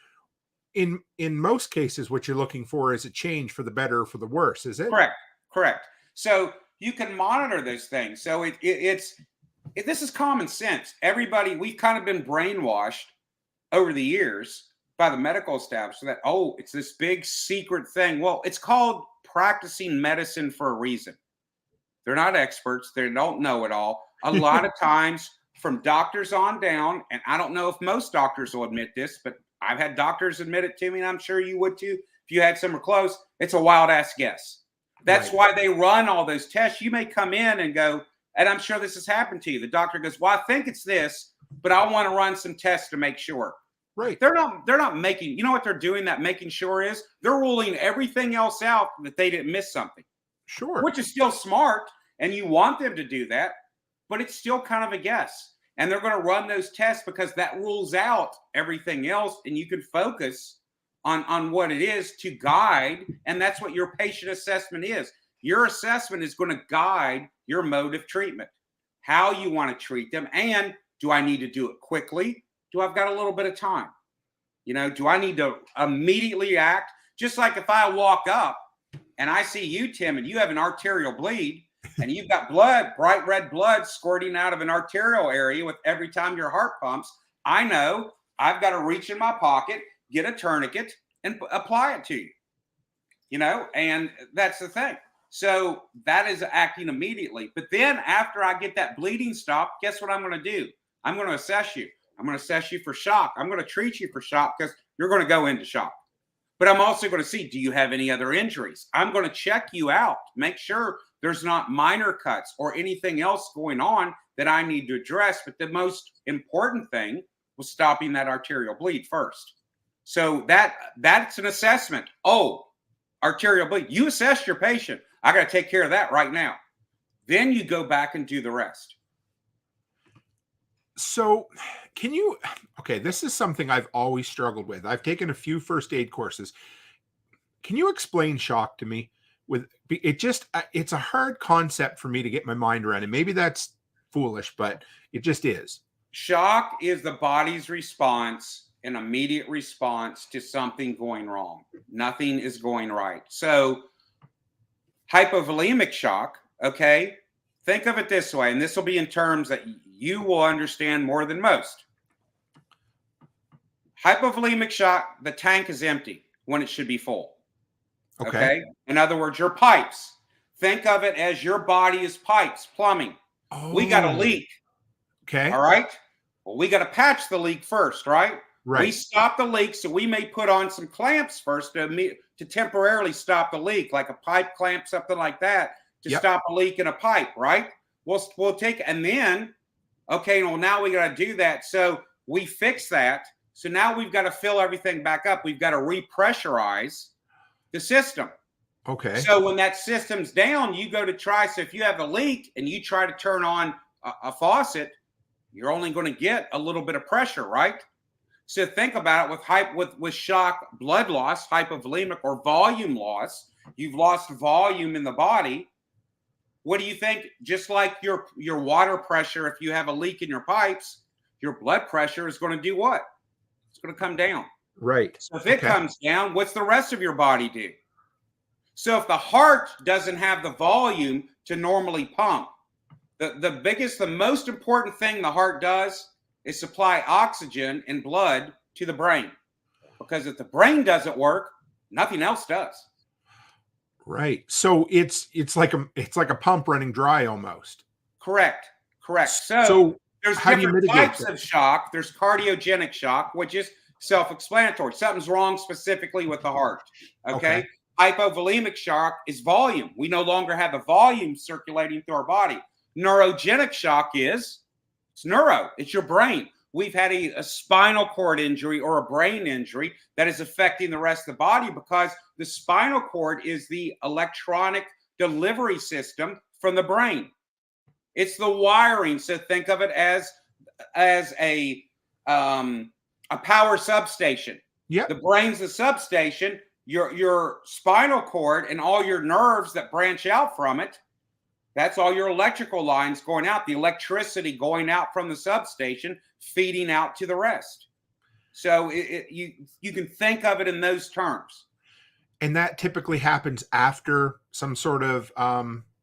in most cases, what you're looking for is a change for the better or for the worse, is it? Correct. So, you can monitor those things. So this is common sense. Everybody, we've kind of been brainwashed over the years by the medical establishment that, oh, it's this big secret thing. Well, it's called practicing medicine for a reason. They're not experts. They don't know it all. A lot of times from doctors on down, and I don't know if most doctors will admit this, but I've had doctors admit it to me, and I'm sure you would too. If you had somewhere close, it's a wild ass guess. That's why they run all those tests. You may come in and go, and I'm sure this has happened to you. The doctor goes, well, I think it's this, but I want to run some tests to make sure. Right. They're not making, you know what they're doing, that making sure is? They're ruling everything else out that they didn't miss something. Sure. Which is still smart, and you want them to do that, but it's still kind of a guess. And they're going to run those tests because that rules out everything else, and you can focus on what it is to guide, and that's what your patient assessment is. Your assessment is going to guide your mode of treatment, how you want to treat them, and do I need to do it quickly? Do I've got a little bit of time? You know, do I need to immediately act? Just like if I walk up and I see you, Tim, and you have an arterial bleed, and you've got blood, bright red blood squirting out of an arterial area with every time your heart pumps, I know I've got to reach in my pocket, get a tourniquet, and apply it to you. You know, and that's the thing. So that is acting immediately. But then after I get that bleeding stopped, guess what I'm going to do? I'm going to assess you. I'm going to assess you for shock. I'm going to treat you for shock because you're going to go into shock. But I'm also going to see, do you have any other injuries? I'm going to check you out, make sure there's not minor cuts or anything else going on that I need to address. But the most important thing was stopping that arterial bleed first. So that's an assessment. Oh, arterial bleed. You assess your patient. I got to take care of that right now. Then you go back and do the rest. So okay, this is something I've always struggled with. I've taken a few first aid courses. Can you explain shock to me? It's a hard concept for me to get my mind around, and maybe that's foolish, but it just is. Shock is the body's response, an immediate response to something going wrong. Nothing is going right. So hypovolemic shock, okay? Think of it this way, and this will be in terms that you will understand more than most. Hypovolemic shock, the tank is empty when it should be full. Okay? In other words, your pipes. Think of it as your body is pipes, plumbing. Oh. We got a leak. Okay. All right? Well, we got to patch the leak first, right? Right. We stop the leak, so we may put on some clamps first to temporarily stop the leak, like a pipe clamp, something like that, to stop a leak in a pipe, right? We'll take, and then, okay, well, now we got to do that. So we fix that. So now we've got to fill everything back up. We've got to repressurize the system. Okay. So when that system's down, you go to try. So if you have a leak and you try to turn on a faucet, you're only going to get a little bit of pressure, right? So think about it with shock, blood loss, hypovolemic, or volume loss. You've lost volume in the body. What do you think? Just like your water pressure, if you have a leak in your pipes, your blood pressure is going to do what? It's going to come down. Right. So if it comes down, what's the rest of your body do? So if the heart doesn't have the volume to normally pump, the most important thing the heart does is supply oxygen and blood to the brain. Because if the brain doesn't work, nothing else does. Right. So it's like a pump running dry almost. Correct. So there's different types of shock. There's cardiogenic shock, which is self-explanatory. Something's wrong specifically with the heart. Okay. Hypovolemic shock is volume. We no longer have the volume circulating through our body. Neurogenic shock it's neuro. It's your brain. We've had a spinal cord injury or a brain injury that is affecting the rest of the body because the spinal cord is the electronic delivery system from the brain. It's the wiring. So think of it as a power substation. Yeah. The brain's the substation. Your spinal cord and all your nerves that branch out from it, that's all your electrical lines going out, the electricity going out from the substation, feeding out to the rest. So you can think of it in those terms. And that typically happens after some sort of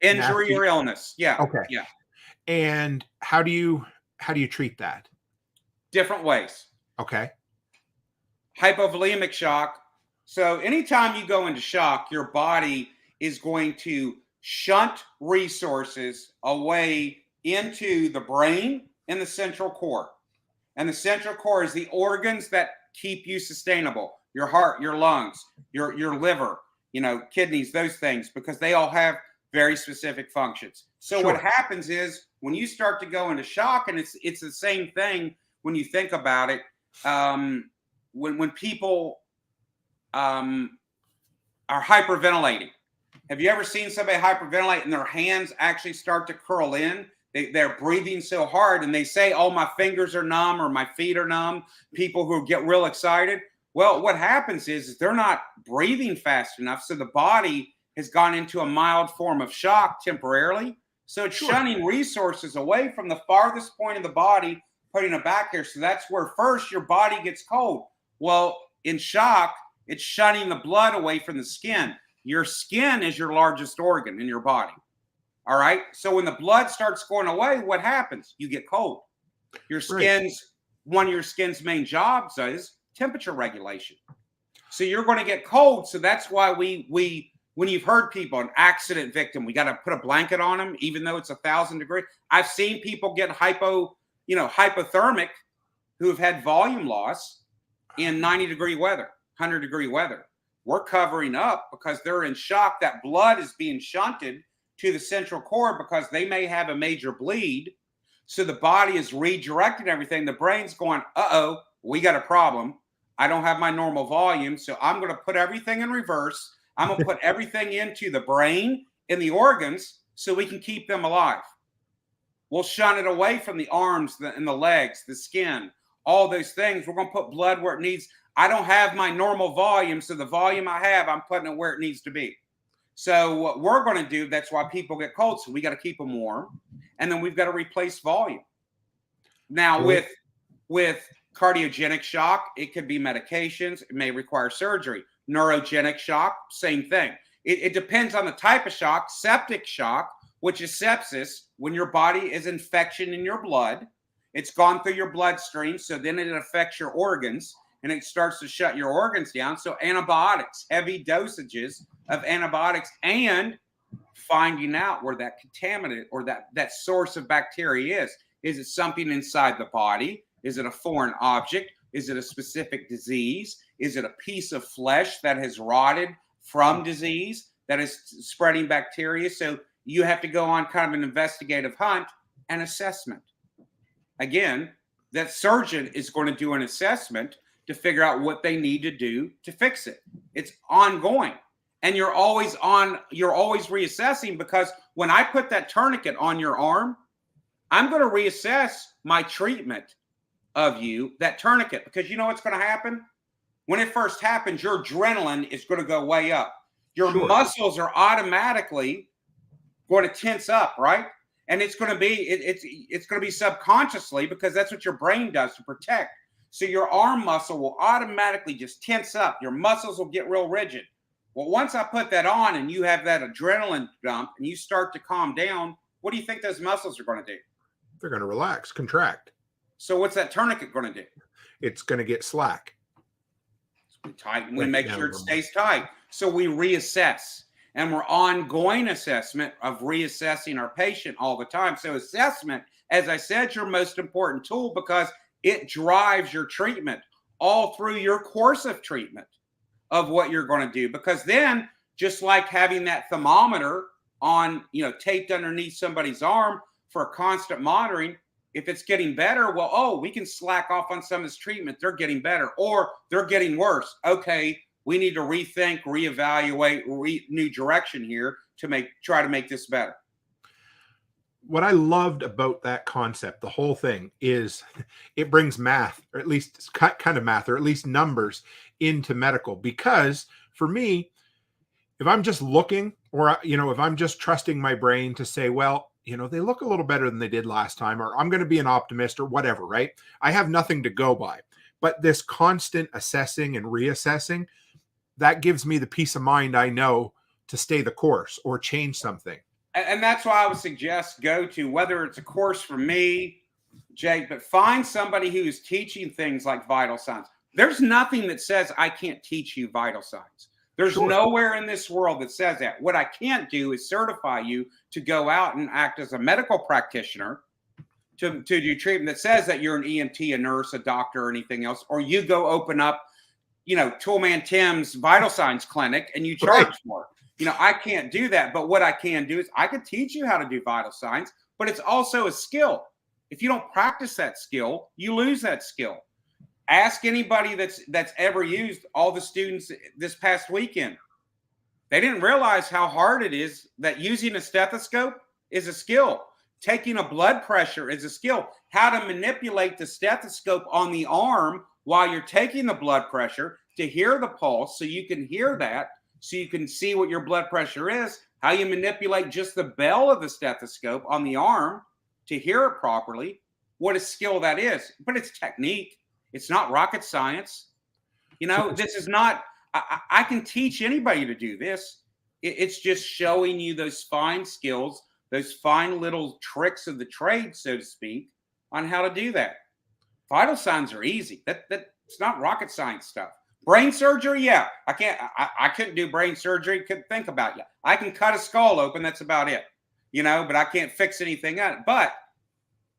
Injury nasty? or illness. Yeah. Okay. Yeah. And how do you treat that? Different ways. Okay. Hypovolemic shock. So anytime you go into shock, your body is going to shunt resources away into the brain and the central core. And the central core is the organs that keep you sustainable. Your heart, your lungs, your liver, kidneys, those things, because they all have very specific functions. So Sure. what happens is when you start to go into shock, and it's the same thing when you think about it, when people are hyperventilating. Have you ever seen somebody hyperventilate and their hands actually start to curl in? They're breathing so hard and they say, oh, my fingers are numb or my feet are numb. People who get real excited. Well, what happens is they're not breathing fast enough. So the body has gone into a mild form of shock temporarily. So it's shunning resources away from the farthest point of the body, putting it back here. So that's where first your body gets cold. Well, in shock, it's shunning the blood away from the skin. Your skin is your largest organ in your body. All right. So when the blood starts going away, what happens? You get cold. Your skin's one of your skin's main jobs is temperature regulation. So you're going to get cold. So that's why we when you've heard people, an accident victim, we got to put a blanket on them, even though it's 1,000 degrees. I've seen people get hypothermic who have had volume loss in 90-degree weather, 100-degree weather. We're covering up because they're in shock. That blood is being shunted to the central core because they may have a major bleed. So the body is redirecting everything. The brain's going, uh-oh, we got a problem. I don't have my normal volume. So I'm going to put everything in reverse. I'm going to put everything into the brain and the organs so we can keep them alive. We'll shun it away from the arms and the legs, the skin, all those things. We're going to put blood where it needs. I don't have my normal volume. So the volume I have, I'm putting it where it needs to be. So what we're going to do, that's why people get cold. So we got to keep them warm. And then we've got to replace volume. Now with cardiogenic shock, it could be medications. It may require surgery. Neurogenic shock, same thing. It depends on the type of shock. Septic shock, which is sepsis, when your body is infection in your blood. It's gone through your bloodstream. So then it affects your organs and it starts to shut your organs down. So antibiotics, heavy dosages of antibiotics, and finding out where that contaminant or that source of bacteria is. Is it something inside the body? Is it a foreign object? Is it a specific disease? Is it a piece of flesh that has rotted from disease that is spreading bacteria? So you have to go on kind of an investigative hunt and assessment. Again, that surgeon is going to do an assessment to figure out what they need to do to fix it. It's ongoing. And you're always reassessing, because when I put that tourniquet on your arm, I'm going to reassess my treatment of you, that tourniquet, because you know what's going to happen? When it first happens, your adrenaline is going to go way up. Your muscles are automatically going to tense up, right? And it's going to be it's going to be subconsciously, because that's what your brain does to protect. So your arm muscle will automatically just tense up. Your muscles will get real rigid. Well, once I put that on and you have that adrenaline dump and you start to calm down, what do you think those muscles are going to do? They're going to relax, contract. So what's that tourniquet going to do? It's going to get slack. We tighten. We make sure it stays tight. So we reassess, and we're ongoing assessment of reassessing our patient all the time. So assessment, as I said, your most important tool, because it drives your treatment all through your course of treatment of what you're going to do. Because then, just like having that thermometer on, taped underneath somebody's arm for constant monitoring, if it's getting better, we can slack off on some of this treatment. They're getting better, or they're getting worse. Okay, we need to rethink, reevaluate, new direction here to try to make this better. What I loved about that concept, the whole thing, is it brings math, or at least kind of math, or at least numbers into medical. Because for me, if I'm just looking, or, if I'm just trusting my brain to say, well, they look a little better than they did last time, or I'm going to be an optimist or whatever, right? I have nothing to go by. But this constant assessing and reassessing, that gives me the peace of mind I know to stay the course or change something. And that's why I would suggest go to, whether it's a course from me, Jake, but find somebody who is teaching things like vital signs. There's nothing that says I can't teach you vital signs. There's nowhere in this world that says that. What I can't do is certify you to go out and act as a medical practitioner to do treatment that says that you're an EMT, a nurse, a doctor, or anything else, or you go open up, Toolman Tim's vital signs clinic and you charge for it. I can't do that. But what I can do is I can teach you how to do vital signs, but it's also a skill. If you don't practice that skill, you lose that skill. Ask anybody that's ever used all the students this past weekend. They didn't realize how hard it is that using a stethoscope is a skill. Taking a blood pressure is a skill. How to manipulate the stethoscope on the arm while you're taking the blood pressure to hear the pulse so you can hear that, so you can see what your blood pressure is, how you manipulate just the bell of the stethoscope on the arm to hear it properly, what a skill that is. But it's technique. It's not rocket science. This is not, I can teach anybody to do this. It's just showing you those fine skills, those fine little tricks of the trade, so to speak, on how to do that. Vital signs are easy. It's not rocket science stuff. Brain surgery, yeah. I couldn't do brain surgery, couldn't think about it. I can cut a skull open, that's about it. But I can't fix anything on it. But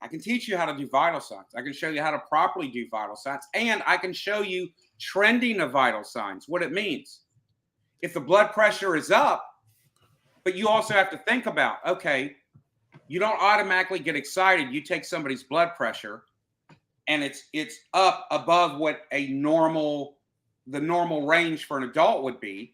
I can teach you how to do vital signs. I can show you how to properly do vital signs. And I can show you trending of vital signs, what it means. If the blood pressure is up, but you also have to think about, okay, you don't automatically get excited. You take somebody's blood pressure and it's up above what the normal range for an adult would be.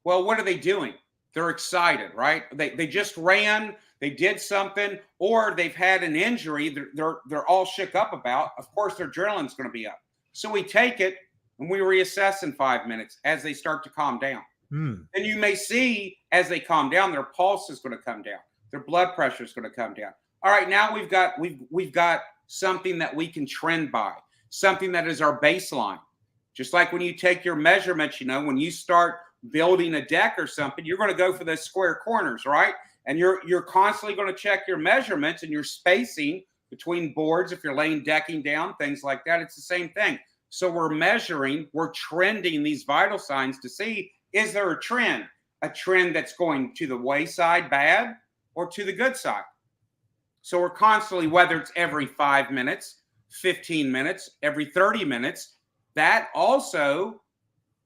Well, what are they doing? They're excited, right? They just ran, they did something, or they've had an injury they're all shook up about. Of course, their adrenaline's going to be up. So we take it and we reassess in 5 minutes as they start to calm down. And you may see as they calm down, their pulse is going to come down. Their blood pressure is going to come down. All right, now we've got something that we can trend by, something that is our baseline. Just like when you take your measurements, when you start building a deck or something, you're going to go for those square corners, right? And you're constantly going to check your measurements and your spacing between boards if you're laying decking down, things like that. It's the same thing. So we're trending these vital signs to see, is there a trend that's going to the wayside bad or to the good side? So we're constantly, whether it's every 5 minutes, 15 minutes, every 30 minutes, that also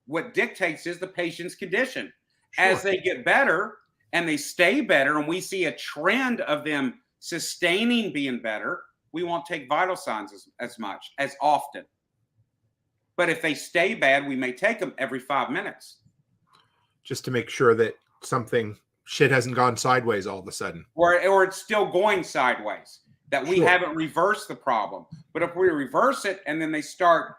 what dictates is the patient's condition. Sure. As they get better and they stay better and we see a trend of them sustaining being better, we won't take vital signs as much, as often. But if they stay bad, we may take them every 5 minutes. Just to make sure that shit hasn't gone sideways all of a sudden. Or it's still going sideways, that we haven't reversed the problem. But if we reverse it and then they start,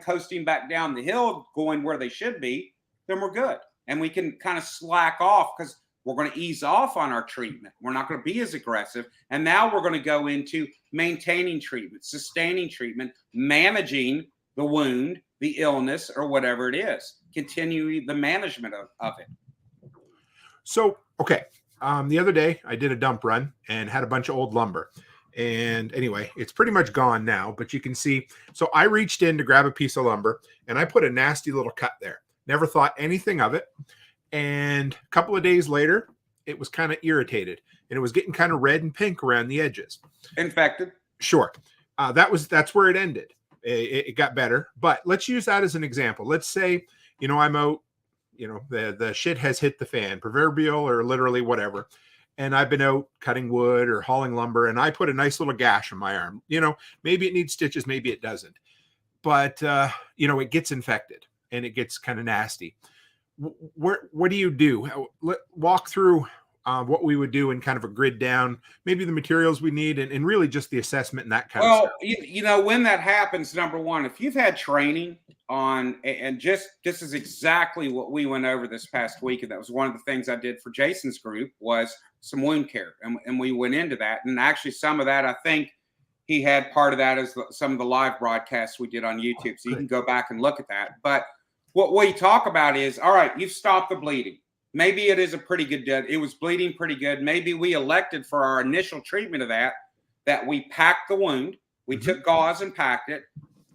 coasting back down the hill, going where they should be, then we're good. And we can kind of slack off because we're going to ease off on our treatment. We're not going to be as aggressive. And now we're going to go into maintaining treatment, sustaining treatment, managing the wound, the illness, or whatever it is, continuing the management of it. So, okay. The other day I did a dump run and had a bunch of old lumber. And anyway, it's pretty much gone now, but you can see. So I reached in to grab a piece of lumber and I put a nasty little cut there. Never thought anything of it. And a couple of days later, it was kind of irritated and it was getting kind of red and pink around the edges. Infected? Sure. That's where it ended. It got better, but let's use that as an example. Let's say, I'm out, the shit has hit the fan, proverbial or literally whatever. And I've been out cutting wood or hauling lumber and I put a nice little gash on my arm. Maybe it needs stitches, maybe it doesn't. But, it gets infected and it gets kind of nasty. What do you do? Walk through what we would do in kind of a grid down, maybe the materials we need and really just the assessment and that kind of stuff. Well, when that happens, number one, if you've had training on, and just this is exactly what we went over this past week. And that was one of the things I did for Jason's group was some wound care. And we went into that. And actually some of that, I think he had part of that as some of the live broadcasts we did on YouTube. So you can go back and look at that. But what we talk about is, all right, you've stopped the bleeding. maybe it is a pretty good dead. It was bleeding pretty good. Maybe we elected for our initial treatment of that we packed the wound. We took gauze and packed it.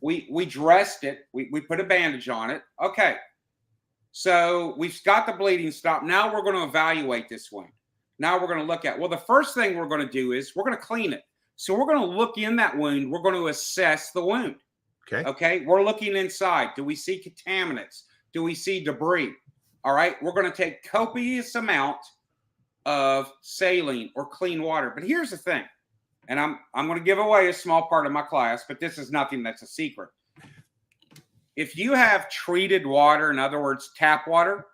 We dressed it. We put a bandage on it. Okay. So we've got the bleeding stopped. Now we're going to evaluate this wound. Now we're going to look at, well, the first thing we're going to do is we're going to clean it. So we're going to look in that wound. We're going to assess the wound. Okay. We're looking inside. Do we see contaminants? Do we see debris? All right. We're going to take copious amount of saline or clean water. But here's the thing. And I'm going to give away a small part of my class, but this is nothing that's a secret. If you have treated water, in other words, tap water,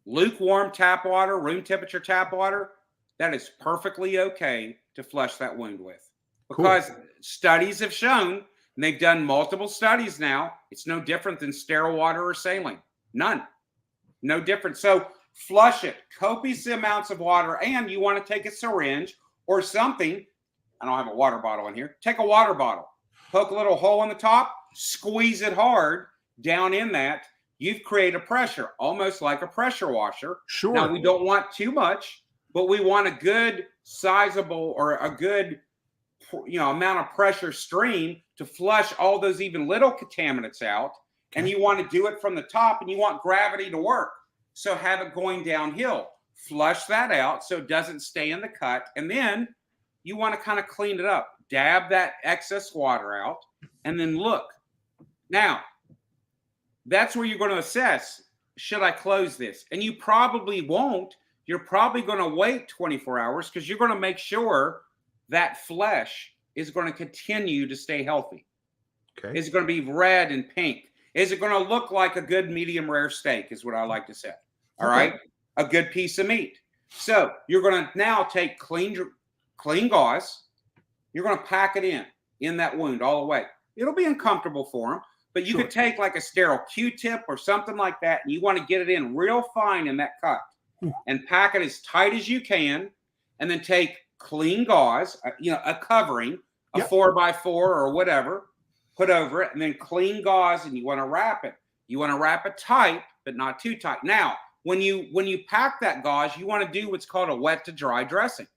lukewarm tap water, room temperature tap water, that is perfectly okay to flush that wound with. Because studies have shown, and they've done multiple studies now, it's no different than sterile water or saline. None. No different. So flush it. Copious amounts of water, and you want to take a syringe or something. I don't have a water bottle in here. Take a water bottle. Poke a little hole in the top. Squeeze it hard down in that. You've created a pressure, almost like a pressure washer. Sure. Now, we don't want too much, but we want a good sizable or a good amount of pressure stream to flush all those even little contaminants out. And you want to do it from the top, and you want gravity to work. So have it going downhill. Flush that out so it doesn't stay in the cut. And then you want to kind of clean it up. Dab that excess water out, and then look. Now, that's where you're going to assess, should I close this? And you probably won't. You're probably going to wait 24 hours because you're going to make sure that flesh is going to continue to stay healthy. Okay. Is it going to be red and pink? Is it going to look like a good medium rare steak is what I like to say. All right. A good piece of meat. So you're going to now take clean gauze. You're going to pack it in that wound all the way. It'll be uncomfortable for them, but you could take like a sterile Q-tip or something like that, and you want to get it in real fine in that cut and pack it as tight as you can, and then take clean gauze, a covering, a 4x4 or whatever, put over it, and then clean gauze, and you want to wrap it. You want to wrap it tight, but not too tight. Now, when you pack that gauze, you want to do what's called a wet to dry dressing.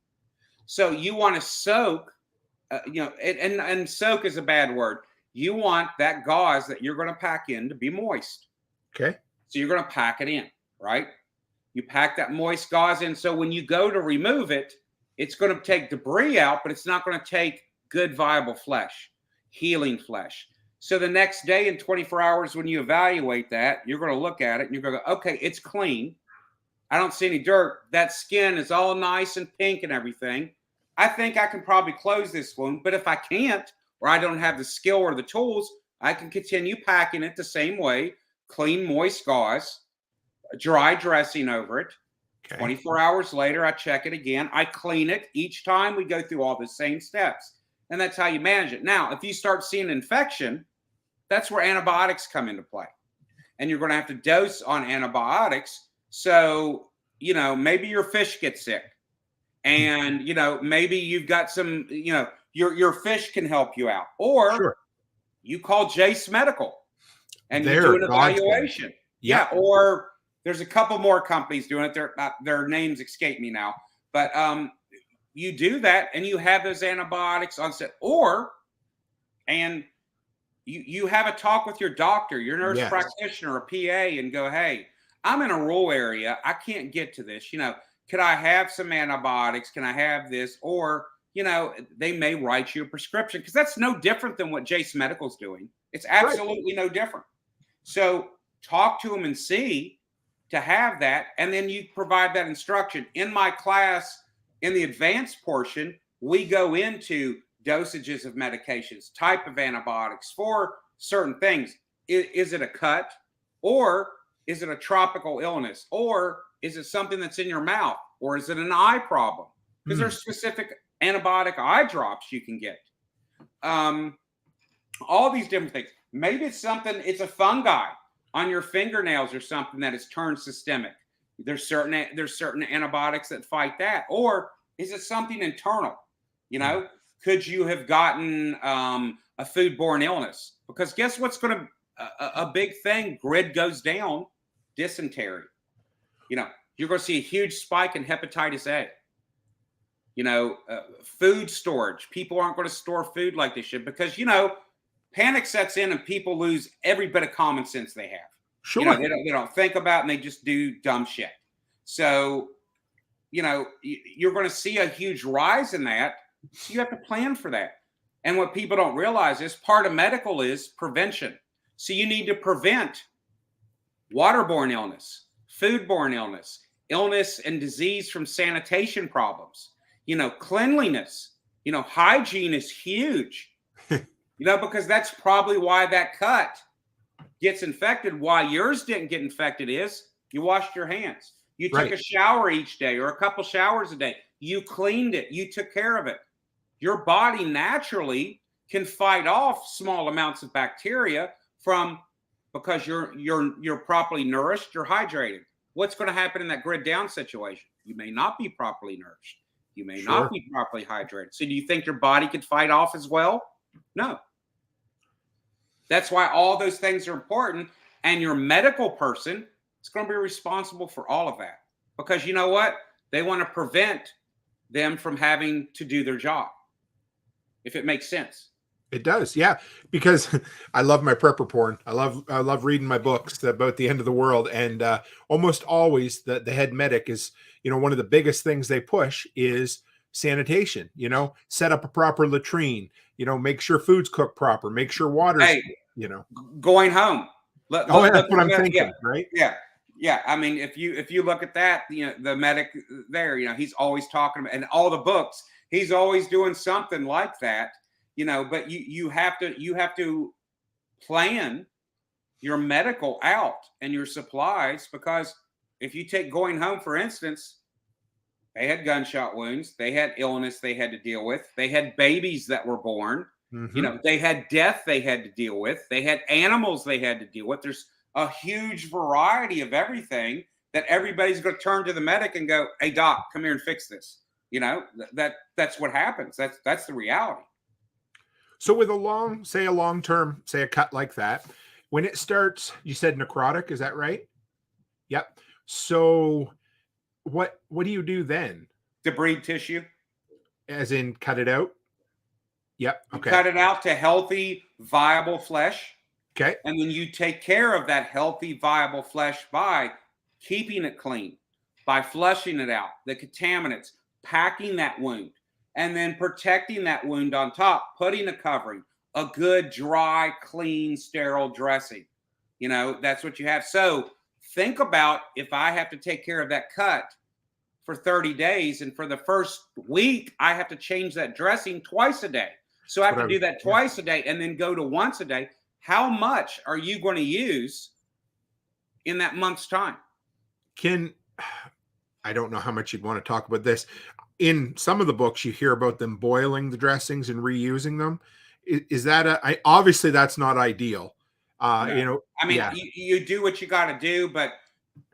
So you want to soak, and soak is a bad word. You want that gauze that you're going to pack in to be moist. Okay. So you're going to pack it in, right? You pack that moist gauze in. So when you go to remove it, it's going to take debris out, but it's not going to take good, viable flesh, healing flesh. So the next day in 24 hours, when you evaluate that, you're going to look at it and you're going to go, okay, it's clean. I don't see any dirt. That skin is all nice and pink and everything. I think I can probably close this wound, but if I can't, or I don't have the skill or the tools, I can continue packing it the same way, clean, moist gauze, dry dressing over it. Okay. 24 hours later, I check it again. I clean it. Each time we go through all the same steps, and that's how you manage it. Now, if you start seeing infection, that's where antibiotics come into play, and you're going to have to dose on antibiotics. So, maybe your fish gets sick, and, maybe you've got some, your fish can help you out, or you call Jace Medical and you do an evaluation. Yeah. Or there's a couple more companies doing it. Their names escape me now, but you do that and you have those antibiotics on set, and you have a talk with your doctor, your nurse practitioner, or PA, and go, hey, I'm in a rural area. I can't get to this. Could I have some antibiotics? Can I have this? Or, they may write you a prescription, because that's no different than what Jace Medical's doing. It's absolutely no different. So talk to them and see to have that. And then you provide that instruction. In my class, in the advanced portion, we go into dosages of medications, type of antibiotics for certain things. Is it a cut, or is it a tropical illness, or is it something that's in your mouth, or is it an eye problem? Because there's specific antibiotic eye drops you can get. All these different things. Maybe it's a fungi on your fingernails or something that has turned systemic. There's certain antibiotics that fight that. Or is it something internal? Could you have gotten a foodborne illness? Because guess what's going to, a big thing, grid goes down, dysentery. You're going to see a huge spike in hepatitis A. Food storage. People aren't going to store food like they should because, panic sets in and people lose every bit of common sense they have. Sure. They don't think about it and they just do dumb shit. So, you're going to see a huge rise in that. So you have to plan for that. And what people don't realize is part of medical is prevention. So you need to prevent waterborne illness, foodborne illness, illness and disease from sanitation problems. Cleanliness, hygiene is huge, because that's probably why that cut gets infected. Why yours didn't get infected is you washed your hands. You took a shower each day or a couple showers a day. You cleaned it. You took care of it. Your body naturally can fight off small amounts of bacteria because you're properly nourished, you're hydrated. What's going to happen in that grid down situation? You may not be properly nourished. You may not be properly hydrated. So do you think your body could fight off as well? No. That's why all those things are important. And your medical person is going to be responsible for all of that. Because you know what? They want to prevent them from having to do their job. If it makes sense. It does, yeah. Because I love my prepper porn. I love reading my books about the end of the world, and almost always the head medic is, one of the biggest things they push is sanitation. Set up a proper latrine. Make sure food's cooked proper. Make sure water's. Going home. That's what I'm thinking, right? Yeah. I mean, if you look at that, the medic there, he's always talking about, and all the books, he's always doing something like that. But you have to plan your medical out and your supplies, because if you take going home, for instance, they had gunshot wounds, they had illness they had to deal with, they had babies that were born, they had death they had to deal with, they had animals they had to deal with. There's a huge variety of everything that everybody's going to turn to the medic and go, "Hey doc, come here and fix this." That's what happens. That's the reality. So with a long-term, a cut like that, when it starts, you said necrotic, is that right? Yep. So what do you do then? Debride tissue. As in cut it out? Yep. Okay. You cut it out to healthy, viable flesh. Okay. And then you take care of that healthy, viable flesh by keeping it clean, by flushing it out, the contaminants, packing that wound, and then protecting that wound on top, putting a covering, a good, dry, clean, sterile dressing. That's what you have. So think about, if I have to take care of that cut for 30 days, and for the first week, I have to change that dressing twice a day. So I have to do that twice a day and then go to once a day. How much are you going to use in that month's time? I don't know how much you'd want to talk about this. In some of the books, you hear about them boiling the dressings and reusing them. Is that obviously that's not ideal. No. You do what you got to do, but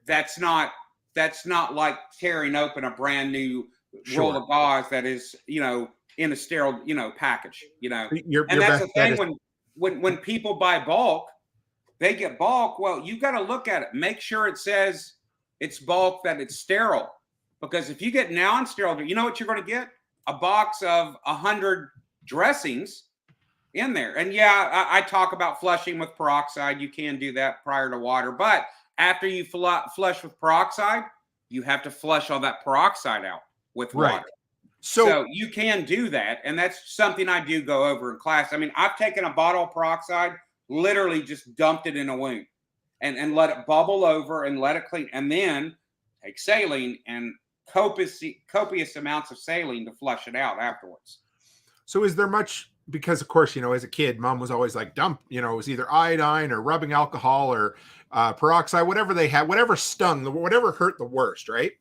that's not like tearing open a brand new roll of gauze that is, in a sterile, package, and that's the thing when people buy bulk, they get bulk. Well, you got to look at it. Make sure it says it's bulk, that it's sterile. Because if you get non-sterile, you know what you're going to get? A box of 100 dressings in there. And yeah, I talk about flushing with peroxide. You can do that prior to water. But after you flush with peroxide, you have to flush all that peroxide out with water. So you can do that. And that's something I do go over in class. I mean, I've taken a bottle of peroxide, literally just dumped it in a wound and let it bubble over and let it clean. And then take saline and copious amounts of saline to flush it out afterwards. So is there much, because of course, as a kid, mom was always like, dump, it was either iodine or rubbing alcohol or peroxide, whatever they had, whatever stung, whatever hurt the worst, right?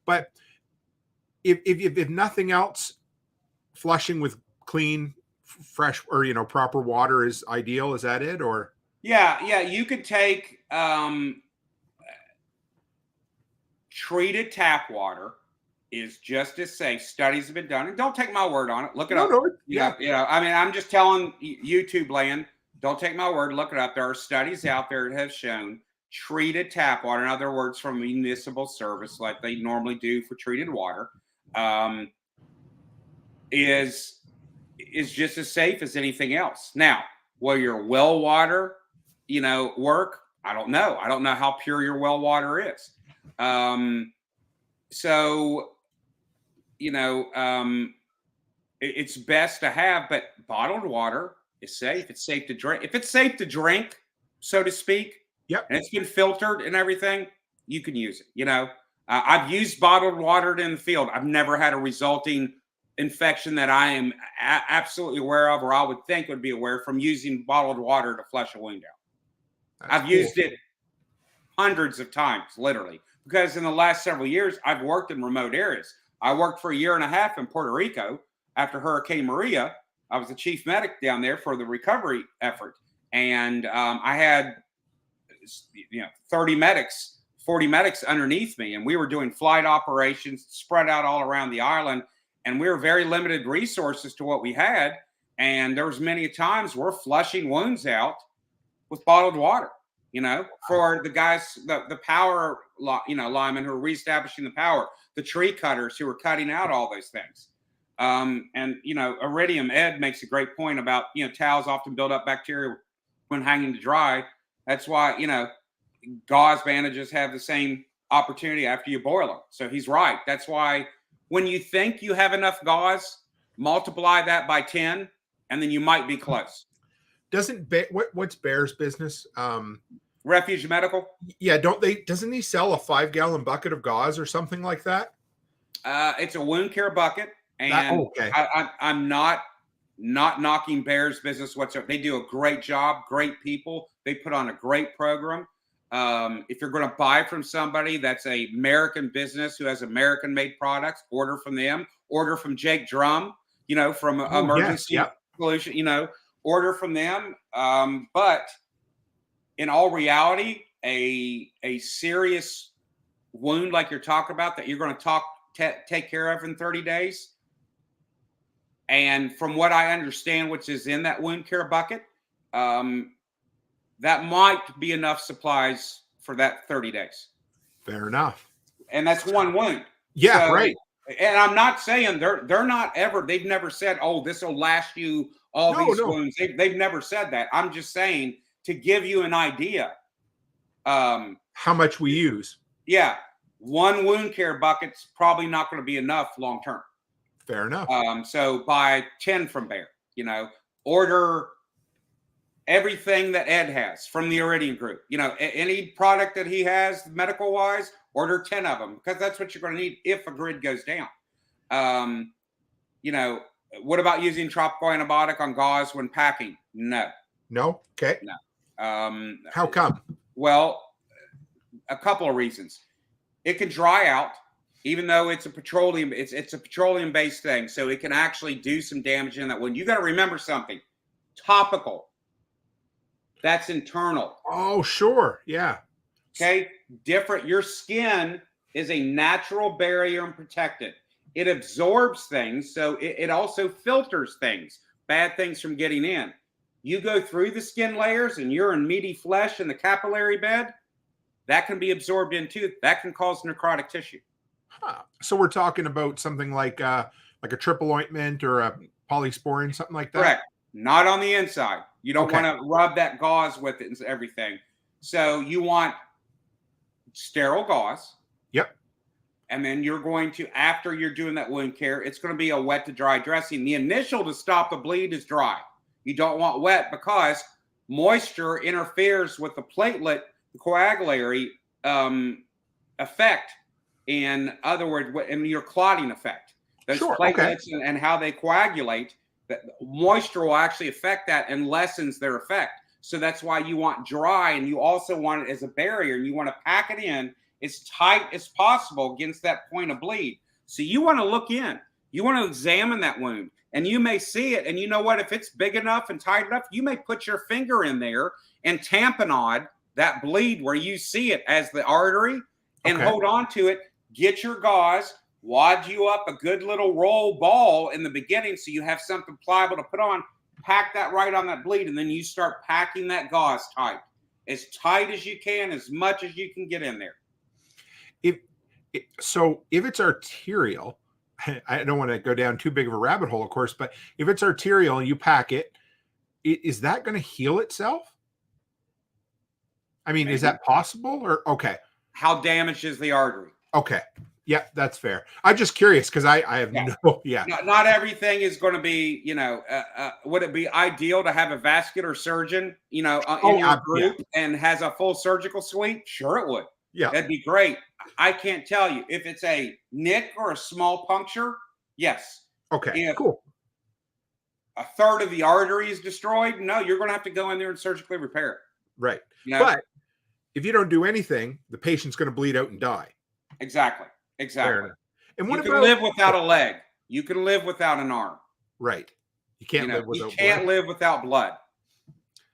But if nothing else, flushing with clean, fresh, or proper water is ideal. Is that it? Or yeah, you could take treated tap water is just as safe. Studies have been done, and don't take my word on it. Look it up. I mean, I'm just telling YouTube land. Don't take my word. Look it up. There are studies out there that have shown treated tap water, in other words, from municipal service, like they normally do for treated water, is just as safe as anything else. Now, will your well water, work? I don't know. I don't know how pure your well water is. It's best to have, but bottled water is safe. It's safe to drink. If it's safe to drink, so to speak, Yep. and it's been filtered and everything, you can use it. I've used bottled water in the field. I've never had a resulting infection that I am absolutely aware of, or I would think would be aware from using bottled water to flush a wound out. I've used it hundreds of times, literally, because in the last several years, I've worked in remote areas. I worked for 1.5 years in Puerto Rico after Hurricane Maria. I was the chief medic down there for the recovery effort. And I had 30 medics, 40 medics underneath me. And we were doing flight operations spread out all around the island. And we were very limited resources to what we had. And there was many times we're flushing wounds out with bottled water, for the guys, the power, linemen who are reestablishing the power, the tree cutters who are cutting out all those things. Iridium Ed makes a great point about, towels often build up bacteria when hanging to dry. That's why, gauze bandages have the same opportunity after you boil them. So he's right. That's why when you think you have enough gauze, multiply that by 10, and then you might be close. What's Bear's business? Refuge Medical. Yeah. Doesn't he sell a 5-gallon bucket of gauze or something like that? It's a wound care bucket. And okay. I'm not knocking Bear's business whatsoever. They do a great job, great people. They put on a great program. If you're going to buy from somebody that's an American business who has American-made products, order from them. Order from Jake Drum, from Emergency Solution, order from them. But in all reality, a serious wound like you're talking about that you're going to take care of in 30 days. And from what I understand, which is in that wound care bucket, that might be enough supplies for that 30 days. Fair enough. And that's one wound. Yeah, so, right. And I'm not saying they're not ever, they've never said, oh, this will last you these wounds. They've never said that. I'm just saying to give you an idea. How much we use. Yeah. One wound care bucket's probably not going to be enough long term. Fair enough. So buy 10 from Bear, order everything that Ed has from the Iridium Group. Any product that he has medical wise, order 10 of them, because that's what you're going to need if a grid goes down. What about using tropical antibiotic on gauze when packing? No. Okay. No. How come? Well, a couple of reasons. It can dry out. Even though it's a petroleum, it's a petroleum-based thing, so it can actually do some damage in that wound. You got to remember something: topical. That's internal. Oh, sure, yeah. Okay, different. Your skin is a natural barrier and protected. It absorbs things, so it also filters things, bad things from getting in. You go through the skin layers, and you're in meaty flesh in the capillary bed. That can be absorbed into. That can cause necrotic tissue. So we're talking about something like a triple ointment or a polysporin, something like that? Correct. Not on the inside. You don't want to rub that gauze with it and everything. So you want sterile gauze. Yep. And then you're going to, after you're doing that wound care, it's going to be a wet to dry dressing. The initial to stop the bleed is dry. You don't want wet because moisture interferes with the platelet, the coagulatory effect. In other words, in your clotting effect, those platelets and how they coagulate, that moisture will actually affect that and lessens their effect. So that's why you want dry, and you also want it as a barrier, and you want to pack it in as tight as possible against that point of bleed. So you want to look in, you want to examine that wound, and you may see it. And you know what? If it's big enough and tight enough, you may put your finger in there and tamponade that bleed where you see it as the artery and hold on to it. Get your gauze, wad you up a good little roll ball in the beginning so you have something pliable to put on, pack that right on that bleed, and then you start packing that gauze tight. as tight as you can, as much as you can get in there. So if it's arterial, I don't want to go down too big of a rabbit hole, of course, but if it's arterial and you pack it, is that going to heal itself? I mean, is that possible or okay? How damaged is the artery? Okay. Yeah, that's fair. I'm just curious because I have Not everything is going to be, would it be ideal to have a vascular surgeon, in your group and has a full surgical suite? Sure, it would. Yeah. That'd be great. I can't tell you if it's a nick or a small puncture. Yes. Okay, if cool. a third of the artery is destroyed, no, you're going to have to go in there and surgically repair it. Right. But if you don't do anything, the patient's going to bleed out and die. Exactly. And you can live without a leg. You can live without an arm. Right. You can't live without blood. You can't live without blood.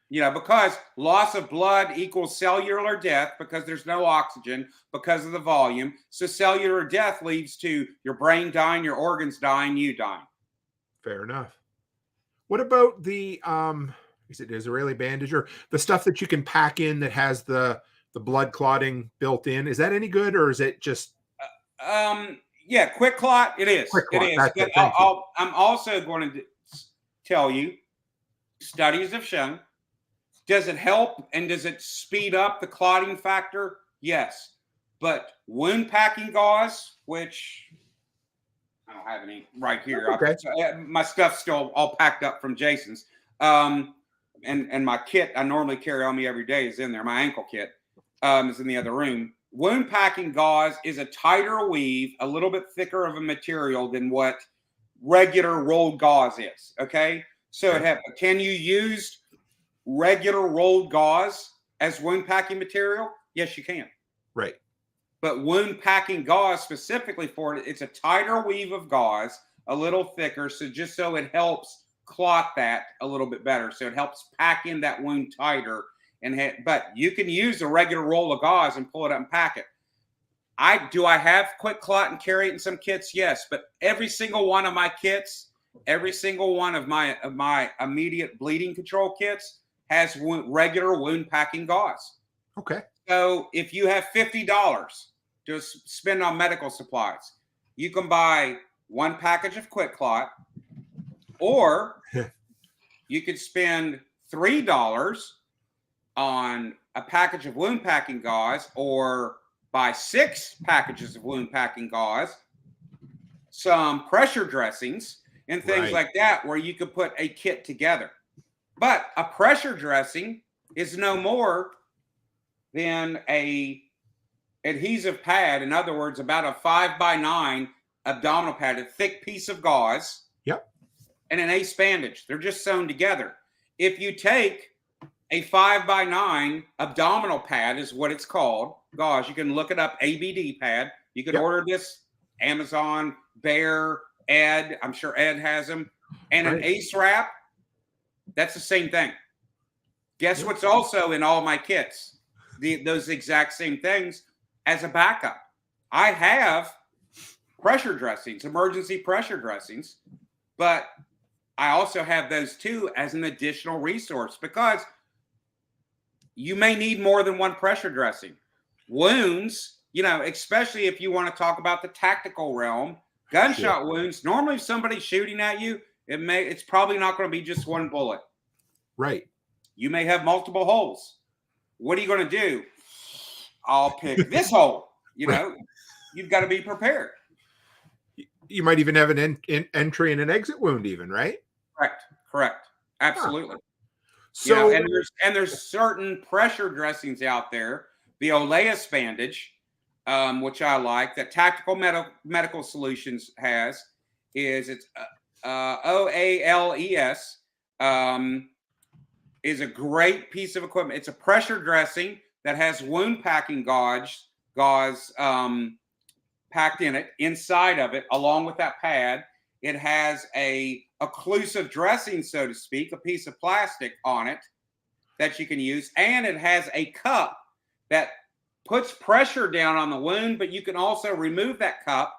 Because loss of blood equals cellular death because there's no oxygen because of the volume. So cellular death leads to your brain dying, your organs dying, you dying. Fair enough. What about the is it Israeli bandage or the stuff that you can pack in that has the blood clotting built in? Is that any good or is it just quick clot? It is. Quick clot. It is. I'm also going to tell you, studies have shown, does it help and does it speed up the clotting factor? Yes. But wound packing gauze, which I don't have any right here. Okay. My stuff's still all packed up from Jason's. And my kit I normally carry on me every day is in there. My ankle kit is in the other room. Wound packing gauze is a tighter weave, a little bit thicker of a material than what regular rolled gauze is. Okay. So can you use regular rolled gauze as wound packing material? Yes, you can. Right. But wound packing gauze specifically for it, it's a tighter weave of gauze, a little thicker. So just so it helps clot that a little bit better. So it helps pack in that wound tighter. But you can use a regular roll of gauze and pull it up and pack it. Do I have quick clot and carry it in some kits? Yes. But every single one of my kits, every single one of my immediate bleeding control kits has regular wound packing gauze. Okay. So if you have $50 to spend on medical supplies, you can buy one package of quick clot, or you could spend $3 on a package of wound packing gauze, or buy 6 packages of wound packing gauze, some pressure dressings, and things like that, where you could put a kit together. But a pressure dressing is no more than a adhesive pad. In other words, about a 5x9 abdominal pad, a thick piece of gauze. Yep. And an ace bandage. They're just sewn together. If you take a 5x9 abdominal pad, is what it's called, gauze. You can look it up, ABD pad. You can order this Amazon, Bear, Ed. I'm sure Ed has them. And an ace wrap. That's the same thing. Guess what's also in all my kits? Those exact same things as a backup. I have pressure dressings, emergency pressure dressings, but I also have those too as an additional resource because you may need more than one pressure dressing. Wounds, especially if you want to talk about the tactical realm, gunshot wounds, normally if somebody's shooting at you, it's probably not going to be just one bullet. Right. You may have multiple holes. What are you going to do? I'll pick this hole. You've got to be prepared. You might even have an entry and an exit wound even, right? Correct. Absolutely. So and there's certain pressure dressings out there. The Oleas bandage, which I like, that Tactical Medical Solutions has, it's OALES, is a great piece of equipment. It's a pressure dressing that has wound packing gauze packed in it, inside of it, along with that pad. It has a occlusive dressing, so to speak, a piece of plastic on it that you can use. And it has a cup that puts pressure down on the wound, but you can also remove that cup,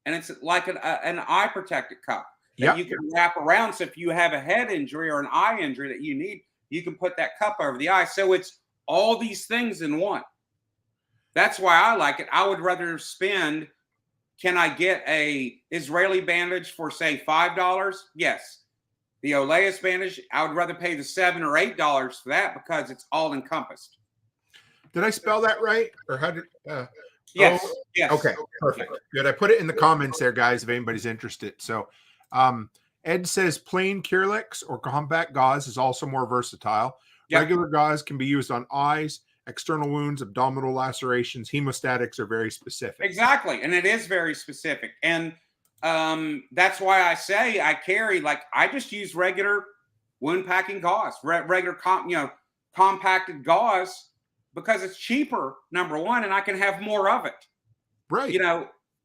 and it's like an eye protected cup that you can wrap around. So if you have a head injury or an eye injury that you need, you can put that cup over the eye. So it's all these things in one. That's why I like it. I would rather spend. Can I get a Israeli bandage for say $5? Yes. The Olaus bandage, I would rather pay the $7 or $8 for that because it's all encompassed. Did I spell that right? Or how did? Yes. Oh, yes. Okay. Perfect. Good. I put it in the comments there, guys, if anybody's interested. So, Ed says plain Curelix or compact gauze is also more versatile. Yep. Regular gauze can be used on eyes, external wounds, abdominal lacerations. Hemostatics are very specific. Exactly. And it is very specific. And that's why I say I carry, like, I just use regular wound packing gauze, regular, compacted gauze because it's cheaper, number one, and I can have more of it. Right.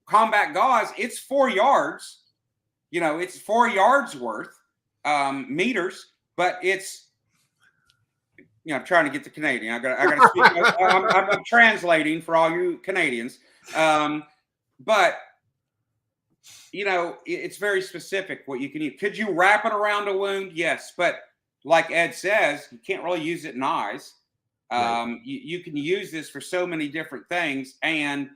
Combat gauze, it's 4 yards. It's 4 yards worth, meters, but it's, I'm trying to get the Canadian. I got to speak. I'm translating for all you Canadians. But it's very specific what you can use. Could you wrap it around a wound? Yes. But like Ed says, you can't really use it in eyes. Right. You can use this for so many different things. And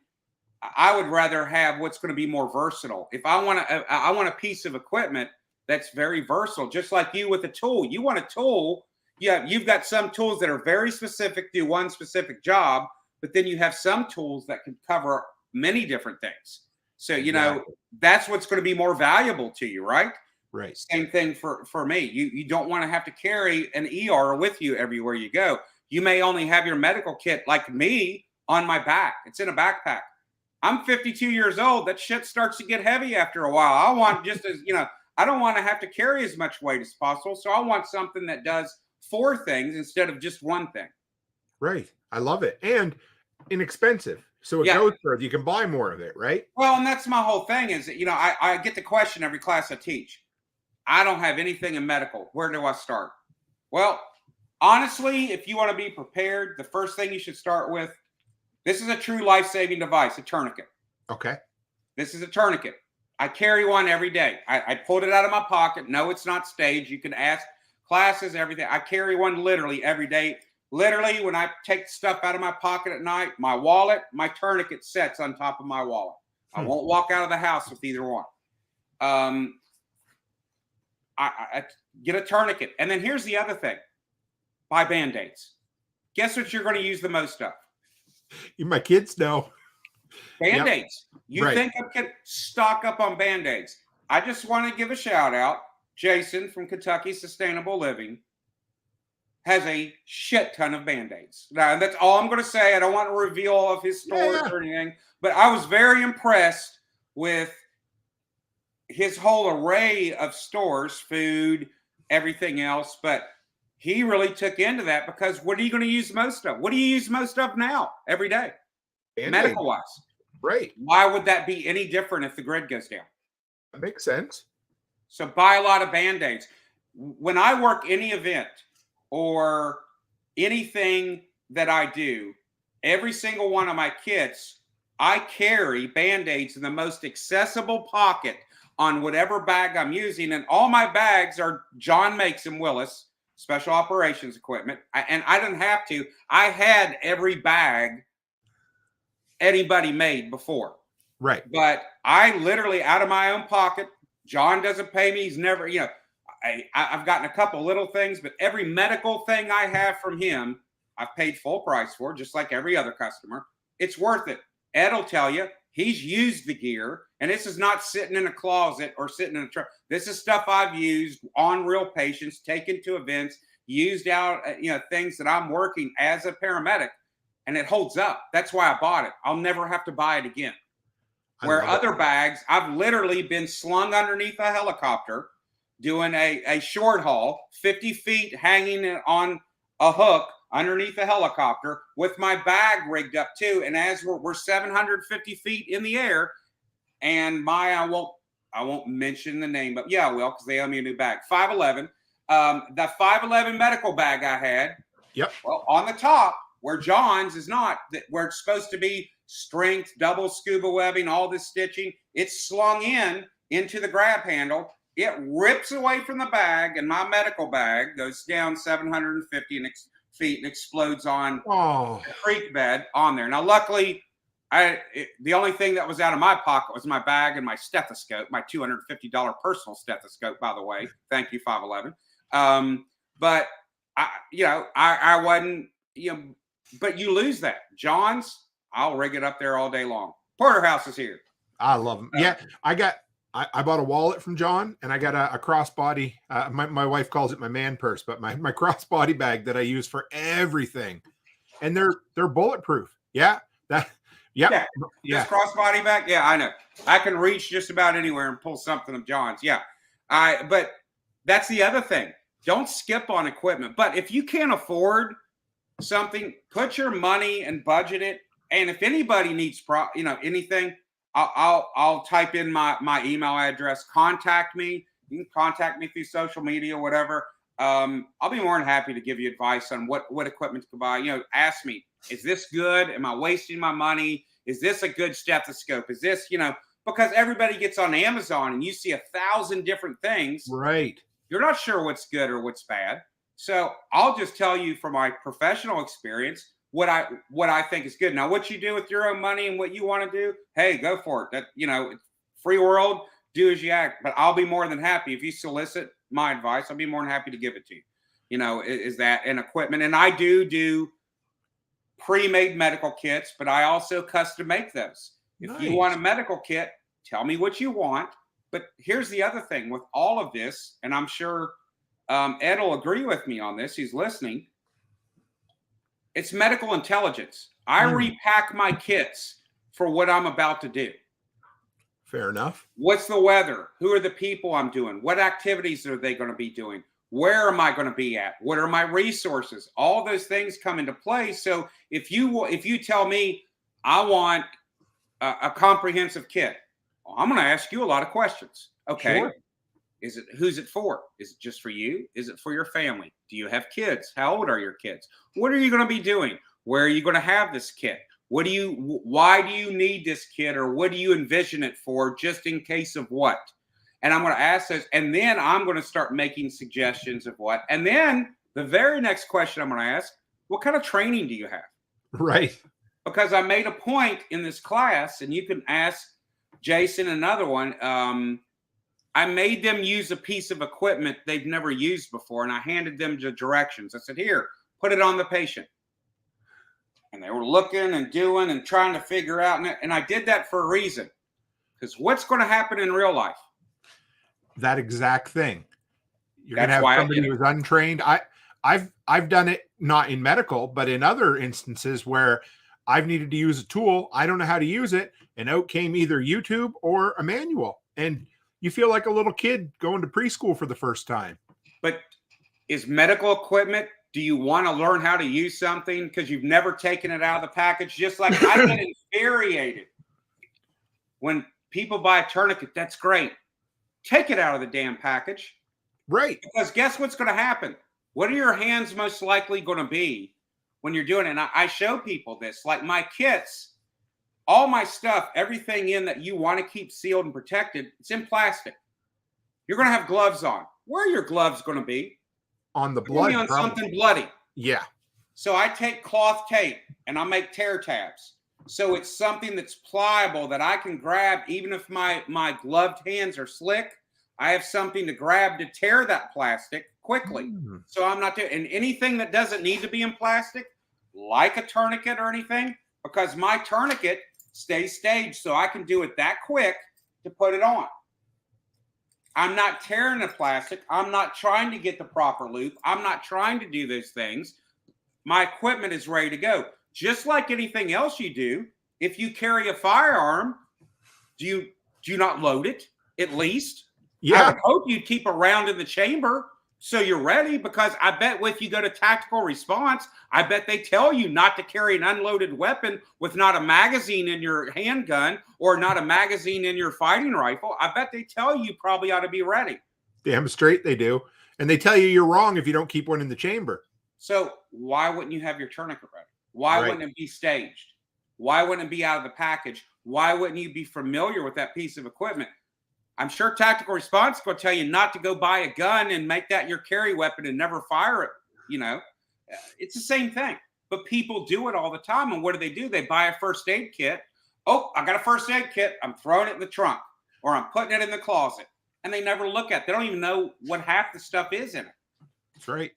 I would rather have what's going to be more versatile. If I want a piece of equipment that's very versatile, just like you with a tool. You want a tool. Yeah, you've got some tools that are very specific, do one specific job, but then you have some tools that can cover many different things. So, that's what's going to be more valuable to you, right? Right. Same thing for me. You don't want to have to carry an ER with you everywhere you go. You may only have your medical kit, like me, on my back. It's in a backpack. I'm 52 years old. That shit starts to get heavy after a while. I want I don't want to have to carry as much weight as possible. So I want something that does 4 things instead of just one thing. Right. I love it. And inexpensive. So it goes further. You can buy more of it, right? Well, and that's my whole thing is, I get the question every class I teach. I don't have anything in medical. Where do I start? Well, honestly, if you want to be prepared, the first thing you should start with, this is a true life-saving device, a tourniquet. Okay. This is a tourniquet. I carry one every day. I pulled it out of my pocket. No, it's not staged. You can ask classes, everything. I carry one literally every day. Literally, when I take stuff out of my pocket at night, my wallet, my tourniquet sets on top of my wallet. I won't walk out of the house with either one. I get a tourniquet. And then here's the other thing. Buy Band-Aids. Guess what you're going to use the most of? My kids know. Band-Aids. Yep. You think I can stock up on Band-Aids. I just want to give a shout out. Jason from Kentucky Sustainable Living has a shit ton of Band-Aids. Now, that's all I'm going to say. I don't want to reveal all of his stores or anything, but I was very impressed with his whole array of stores, food, everything else. But he really took into that because what are you going to use most of? What do you use most of now, every day, medical-wise? Right. Why would that be any different if the grid goes down? That makes sense. So buy a lot of Band-Aids. When I work any event or anything that I do, every single one of my kits, I carry Band-Aids in the most accessible pocket on whatever bag I'm using. And all my bags are John makes them, Willis, special operations equipment. And I didn't have to. I had every bag anybody made before. Right. But I literally, out of my own pocket, John doesn't pay me. He's never, I've gotten a couple little things, but every medical thing I have from him, I've paid full price for, just like every other customer. It's worth it. Ed will tell you, he's used the gear, and this is not sitting in a closet or sitting in a truck. This is stuff I've used on real patients, taken to events, used out, things that I'm working as a paramedic, and it holds up. That's why I bought it. I'll never have to buy it again. Where other bags, I've literally been slung underneath a helicopter doing a short haul, 50 feet hanging on a hook underneath a helicopter with my bag rigged up too. And as we're 750 feet in the air, and I won't mention the name, but yeah, I will, because they owe me a new bag. 511. The 511 medical bag I had. Yep. Well, on the top, where John's is not, where it's supposed to be strength, double scuba webbing, all this stitching, it's slung into the grab handle. It rips away from the bag, and my medical bag goes down 750 and feet and explodes on Oh, a creek bed on there. Now, luckily, the only thing that was out of my pocket was my bag and my stethoscope, my $250 personal stethoscope, by the way. Thank you, 511. But I wasn't, but you lose that. John's, I'll rig it up there all day long. Porterhouse is here. I love them. Yeah, I bought a wallet from John, and I got a crossbody. My wife calls it my man purse, but my crossbody bag that I use for everything, and they're bulletproof. Yeah, This crossbody bag. Yeah, I know. I can reach just about anywhere and pull something of John's. Yeah, but that's the other thing. Don't skip on equipment. But if you can't afford something, put your money and budget it. And if anybody needs anything, I'll type in my email address. Contact me. You can contact me through social media, whatever. I'll be more than happy to give you advice on what equipment to buy. Ask me, is this good? Am I wasting my money? Is this a good stethoscope? Is this, because everybody gets on Amazon and you see 1,000 different things. Right. You're not sure what's good or what's bad. So I'll just tell you from my professional experience what I think is good. Now, what you do with your own money and what you want to do, hey, go for it. That, free world, do as you act. But I'll be more than happy if you solicit my advice. I'll be more than happy to give it to you. Is that an equipment? And I do pre-made medical kits, but I also custom make those. If you want a medical kit, tell me what you want. But here's the other thing with all of this, and I'm sure Ed will agree with me on this. He's listening. It's medical intelligence. I repack my kits for what I'm about to do. Fair enough. What's the weather? Who are the people I'm doing? What activities are they going to be doing? Where am I going to be at? What are my resources? All those things come into play. So if you tell me I want a comprehensive kit, well, I'm going to ask you a lot of questions. Okay. Sure. Who's it for? Is it just for you? Is it for your family? Do you have kids? How old are your kids? What are you going to be doing? Where are you going to have this kit? Why do you need this kit, or what do you envision it for, just in case of what? And I'm going to ask those, and then I'm going to start making suggestions of what. And then the very next question I'm going to ask, what kind of training do you have? Right. Because I made a point in this class, and you can ask Jason another one. I made them use a piece of equipment they've never used before, and I handed them the directions. I said, here, put it on the patient. And they were looking and doing and trying to figure out. And I did that for a reason. Because what's going to happen in real life? That exact thing. You're going to have somebody who's untrained. I've done it not in medical, but in other instances where I've needed to use a tool. I don't know how to use it. And out came either YouTube or a manual. And you feel like a little kid going to preschool for the first time. But is medical equipment, do you want to learn how to use something because you've never taken it out of the package? Just like I get infuriated when people buy a tourniquet. That's great. Take it out of the damn package. Right. Because guess what's going to happen? What are your hands most likely going to be when you're doing it? And I show people this, like my kits. All my stuff, everything in that you want to keep sealed and protected, it's in plastic. You're going to have gloves on. Where are your gloves going to be? On the blood. On something bloody. Yeah. So I take cloth tape and I make tear tabs. So it's something that's pliable that I can grab even if my gloved hands are slick. I have something to grab to tear that plastic quickly. So I'm not doing, and anything that doesn't need to be in plastic, like a tourniquet or anything, because my tourniquet stays staged, so I can do it that quick to put it on. I'm not tearing the plastic. I'm not trying to get the proper loop. I'm not trying to do those things. My equipment is ready to go. Just like anything else you do, if you carry a firearm, do you not load it at least? Yeah. I would hope you keep a round in the chamber so you're ready, because I bet if you go to tactical response, I bet they tell you not to carry an unloaded weapon with not a magazine in your handgun or not a magazine in your fighting rifle. I bet they tell you probably ought to be ready. Damn straight they do. And they tell you you're wrong if you don't keep one in the chamber. So why wouldn't you have your tourniquet ready? Why wouldn't it be staged? Why wouldn't it be out of the package? Why wouldn't you be familiar with that piece of equipment? I'm sure tactical response is going to tell you not to go buy a gun and make that your carry weapon and never fire it. It's the same thing. But people do it all the time. And what do? They buy a first aid kit. Oh, I got a first aid kit. I'm throwing it in the trunk, or I'm putting it in the closet. And they never look at it. They don't even know what half the stuff is in it. That's right.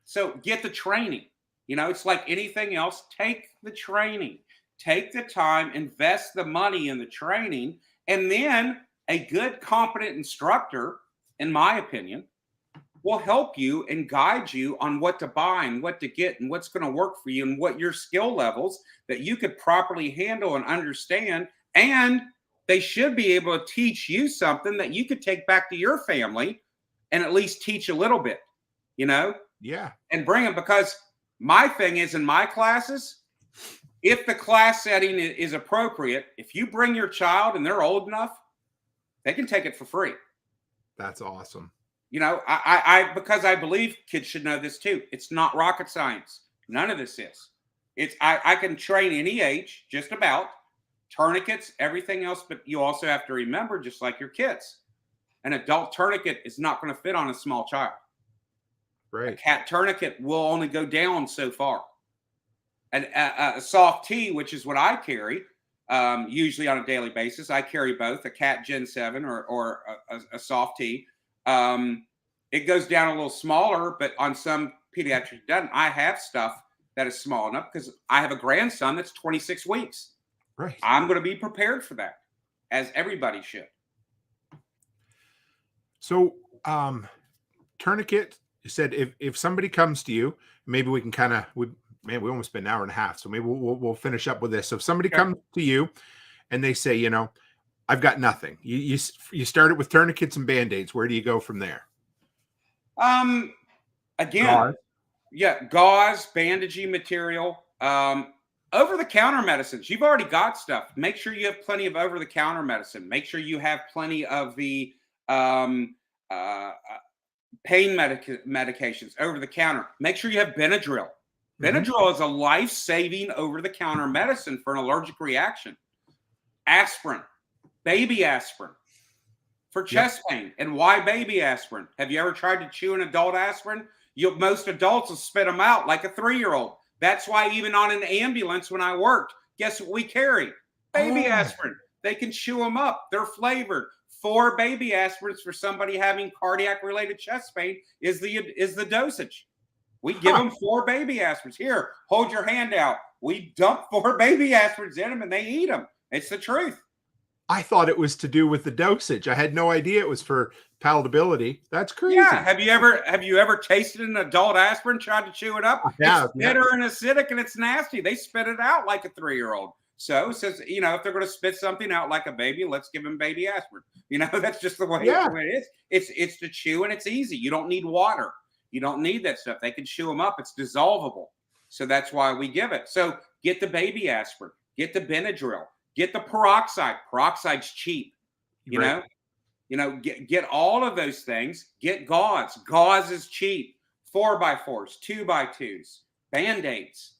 So get the training. It's like anything else. Take the training. Take the time, invest the money in the training, and then a good, competent instructor, in my opinion, will help you and guide you on what to buy and what to get and what's going to work for you and what your skill levels that you could properly handle and understand. And they should be able to teach you something that you could take back to your family and at least teach a little bit, Yeah. and bring them. Because my thing is, in my classes, if the class setting is appropriate, if you bring your child and they're old enough, they can take it for free. That's awesome. Because I believe kids should know this too. It's not rocket science. None of this is. I can train any age, just about, tourniquets, everything else, but you also have to remember, just like your kids, an adult tourniquet is not going to fit on a small child. Right. A cat tourniquet will only go down so far. And a soft T, which is what I carry, usually on a daily basis. I carry both a Cat Gen 7 or a soft T. It goes down a little smaller, but on some pediatrics it doesn't. I have stuff that is small enough because I have a grandson that's 26 weeks. Right. I'm going to be prepared for that, as everybody should. So, tourniquet, you said if somebody comes to you, maybe we can we almost spent an hour and a half, so maybe we'll finish up with this. So if somebody comes to you and they say, I've got nothing. You started with tourniquets and Band-Aids. Where do you go from there? Again, gauze, bandaging material, over-the-counter medicines. You've already got stuff. Make sure you have plenty of over-the-counter medicine. Make sure you have plenty of the pain medications over the counter. Make sure you have Benadryl. Benadryl is a life-saving over-the-counter medicine for an allergic reaction. Aspirin, baby aspirin for chest pain. And why baby aspirin? Have you ever tried to chew an adult aspirin? Most adults will spit them out like a 3-year-old. That's why even on an ambulance when I worked, guess what we carry? Baby aspirin. They can chew them up. They're flavored. 4 baby aspirins for somebody having cardiac-related chest pain is the dosage. We give them 4 baby aspirins. Here, hold your hand out. We dump 4 baby aspirins in them, and they eat them. It's the truth. I thought it was to do with the dosage. I had no idea it was for palatability. That's crazy. Yeah. Have you ever tasted an adult aspirin, tried to chew it up? It's bitter and acidic, and it's nasty. They spit it out like a 3-year-old. So it says, if they're going to spit something out like a baby, let's give them baby aspirin. That's just the way it is. It's to chew, and it's easy. You don't need water. You don't need that stuff. They can chew them up. It's dissolvable. So that's why we give it. So get the baby aspirin. Get the Benadryl. Get the peroxide. Peroxide's cheap. Get all of those things. Get gauze. Gauze is cheap. 4x4s, 2x2s, Band-Aids.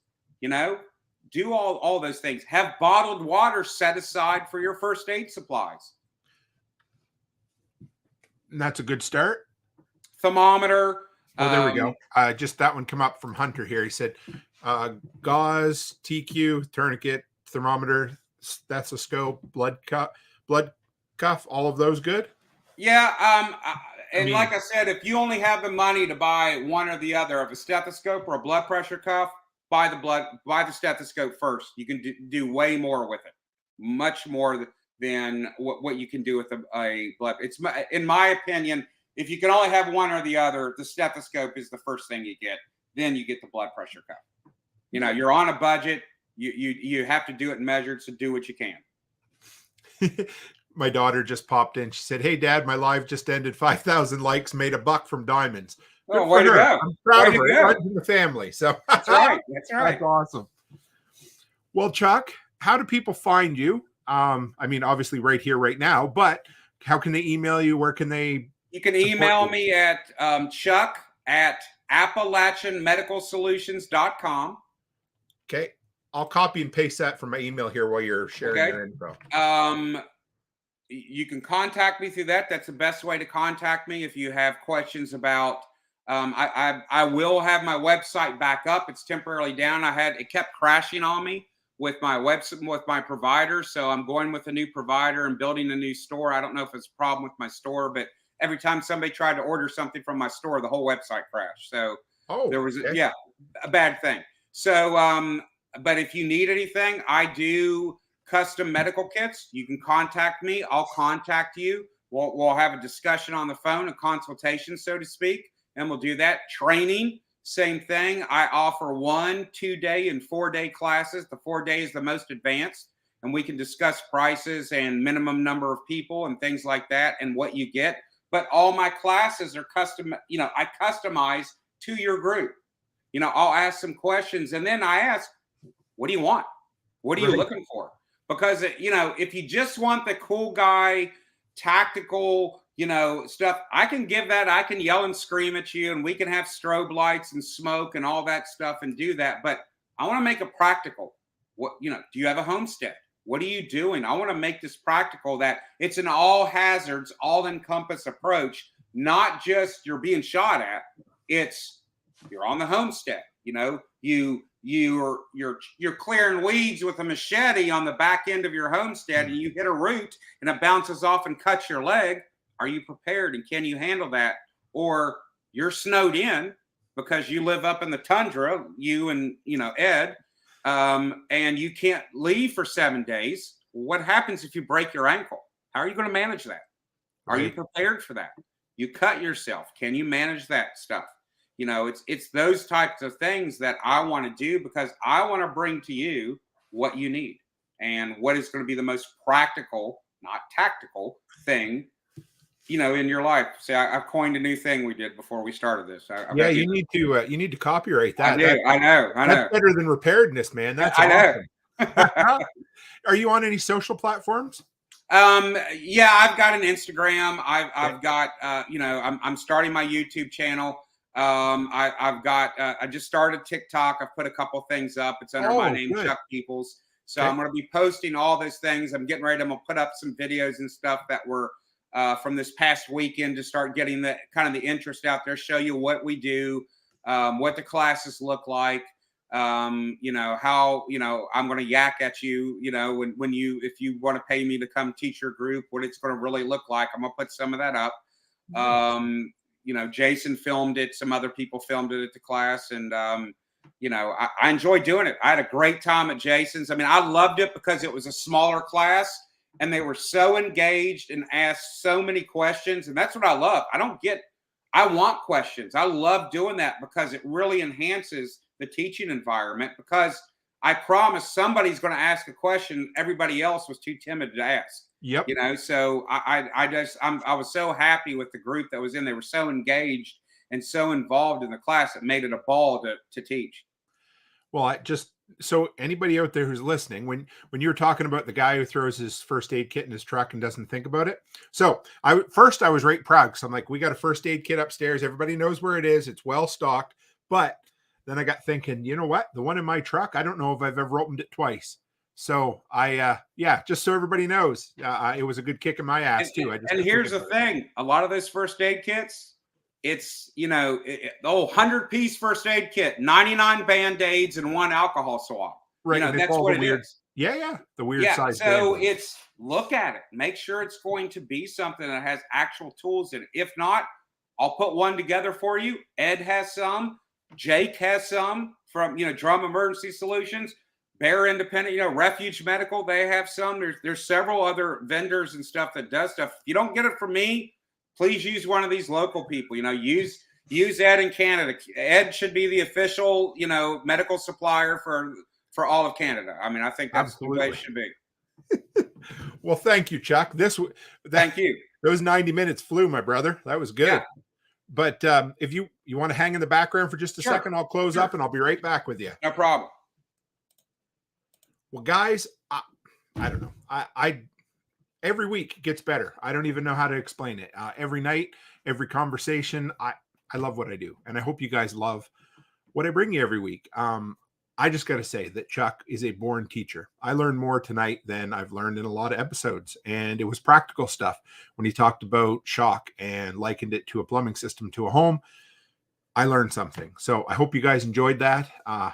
Do all those things. Have bottled water set aside for your first aid supplies. And that's a good start. Thermometer. Oh, there we go. Just that one come up from Hunter here. He said, gauze, TQ, tourniquet, thermometer, stethoscope, blood cuff, all of those good? Yeah. Like I said, if you only have the money to buy one or the other of a stethoscope or a blood pressure cuff, buy the stethoscope first. You can do way more with it, much more than what you can do with a blood. In my opinion, if you can only have one or the other, the stethoscope is the first thing you get. Then you get the blood pressure cuff. You're on a budget. You have to do it measured, so do what you can. My daughter just popped in. She said, "Hey, Dad, my live just ended. 5,000 likes, made $1 from diamonds." Oh, way to go! I'm proud of her. It runs in the family. So that's right. That's right. That's awesome. Well, Chuck, how do people find you? Obviously right here, right now, but how can they email you? Where can they? You can email me at chuck@AppalachianMedicalSolutions.com. Okay. I'll copy and paste that from my email here while you're sharing your info. You can contact me through that. That's the best way to contact me if you have questions about I will have my website back up. It's temporarily down. It kept crashing on me with my website, with my provider. So I'm going with a new provider and building a new store. I don't know if it's a problem with my store, but every time somebody tried to order something from my store, the whole website crashed. So there was, a bad thing. So, but if you need anything, I do custom medical kits. You can contact me. I'll contact you. We'll have a discussion on the phone, a consultation, so to speak, and we'll do that. Training, same thing. I offer 1, 2-day, and 4-day classes. The 4-day is the most advanced, and we can discuss prices and minimum number of people and things like that and what you get. But all my classes are custom. I customize to your group. I'll ask some questions, and then I ask, what do you want? What are you looking for? Because, if you just want the cool guy, tactical, stuff, I can give that. I can yell and scream at you, and we can have strobe lights and smoke and all that stuff and do that. But I want to make it practical. What, do you have a homestead? What are you doing? I want to make this practical, that it's an all hazards, all encompass approach, not just you're being shot at. It's you're on the homestead, you're clearing weeds with a machete on the back end of your homestead, and you hit a root and it bounces off and cuts your leg. Are you prepared, and can you handle that? Or you're snowed in because you live up in the tundra, you and Ed, and you can't leave for 7 days. What happens if you break your ankle? How are you going to manage that? Are you prepared for that? You cut yourself. Can you manage that stuff? It's those types of things that I want to do, because I want to bring to you what you need and what is going to be the most practical, not tactical thing, in your life. See, I've coined a new thing we did before we started this. You need to copyright that. I know. That's better than preparedness, man. That's awesome. Are you on any social platforms? I've got an Instagram. I've got, I'm starting my YouTube channel. I just started TikTok. I've put a couple things up. It's under my name, good. Chuck Peoples. So I'm going to be posting all those things. I'm going to put up some videos and stuff that were from this past weekend to start getting the kind of the interest out there, show you what we do, what the classes look like, how, I'm going to yak at you, if you want to pay me to come teach your group, what it's going to really look like. I'm going to put some of that up. Jason filmed it. Some other people filmed it at the class. And, I enjoy doing it. I had a great time at Jason's. I mean, I loved it because it was a smaller class and they were so engaged and asked so many questions. And that's what I love. I want questions. I love doing that because it really enhances the teaching environment, because I promise somebody's going to ask a question everybody else was too timid to ask. Yep. So I was so happy with the group that was in. They were so engaged and so involved in the class. It made it a ball to teach. Well, so anybody out there who's listening, when you were talking about the guy who throws his first aid kit in his truck and doesn't think about it. So I was right proud, because I'm like, we got a first aid kit upstairs. Everybody knows where it is. It's well stocked. But then I got thinking, you know what? The one in my truck, I don't know if I've ever opened it twice. So just so everybody knows, it was a good kick in my ass too. And here's the thing: a lot of those first aid kits, it's 100-piece first aid kit, 99 Band-Aids, and 1 alcohol swab. Right, that's what it is. Yeah, the weird size. So it's look at it, make sure it's going to be something that has actual tools in it. If not, I'll put one together for you. Ed has some. Jake has some from Drum Emergency Solutions. Bear Independent, Refuge Medical, they have some. There's several other vendors and stuff that does stuff. If you don't get it from me, please use one of these local people. Use Ed in Canada. Ed should be the official, medical supplier for all of Canada. I mean, I think that's Absolutely. The way it should be. Well, thank you, Chuck. Thank you. Those 90 minutes flew, my brother. That was good. Yeah. But if you want to hang in the background for just a second, I'll close up and I'll be right back with you. No problem. Well, guys, I don't know. I every week gets better. I don't even know how to explain it. Every night, every conversation, I love what I do, and I hope you guys love what I bring you every week. I just got to say that Chuck is a born teacher. I learned more tonight than I've learned in a lot of episodes, and it was practical stuff when he talked about shock and likened it to a plumbing system to a home. I learned something. So I hope you guys enjoyed that.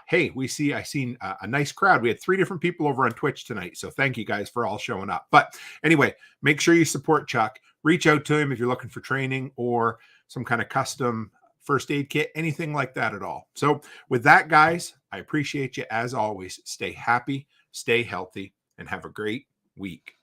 Hey, I seen a nice crowd. We had 3 different people over on Twitch tonight. So thank you guys for all showing up. But anyway, make sure you support Chuck. Reach out to him if you're looking for training or some kind of custom first aid kit, anything like that at all. So with that, guys, I appreciate you as always. Stay happy, stay healthy, and have a great week.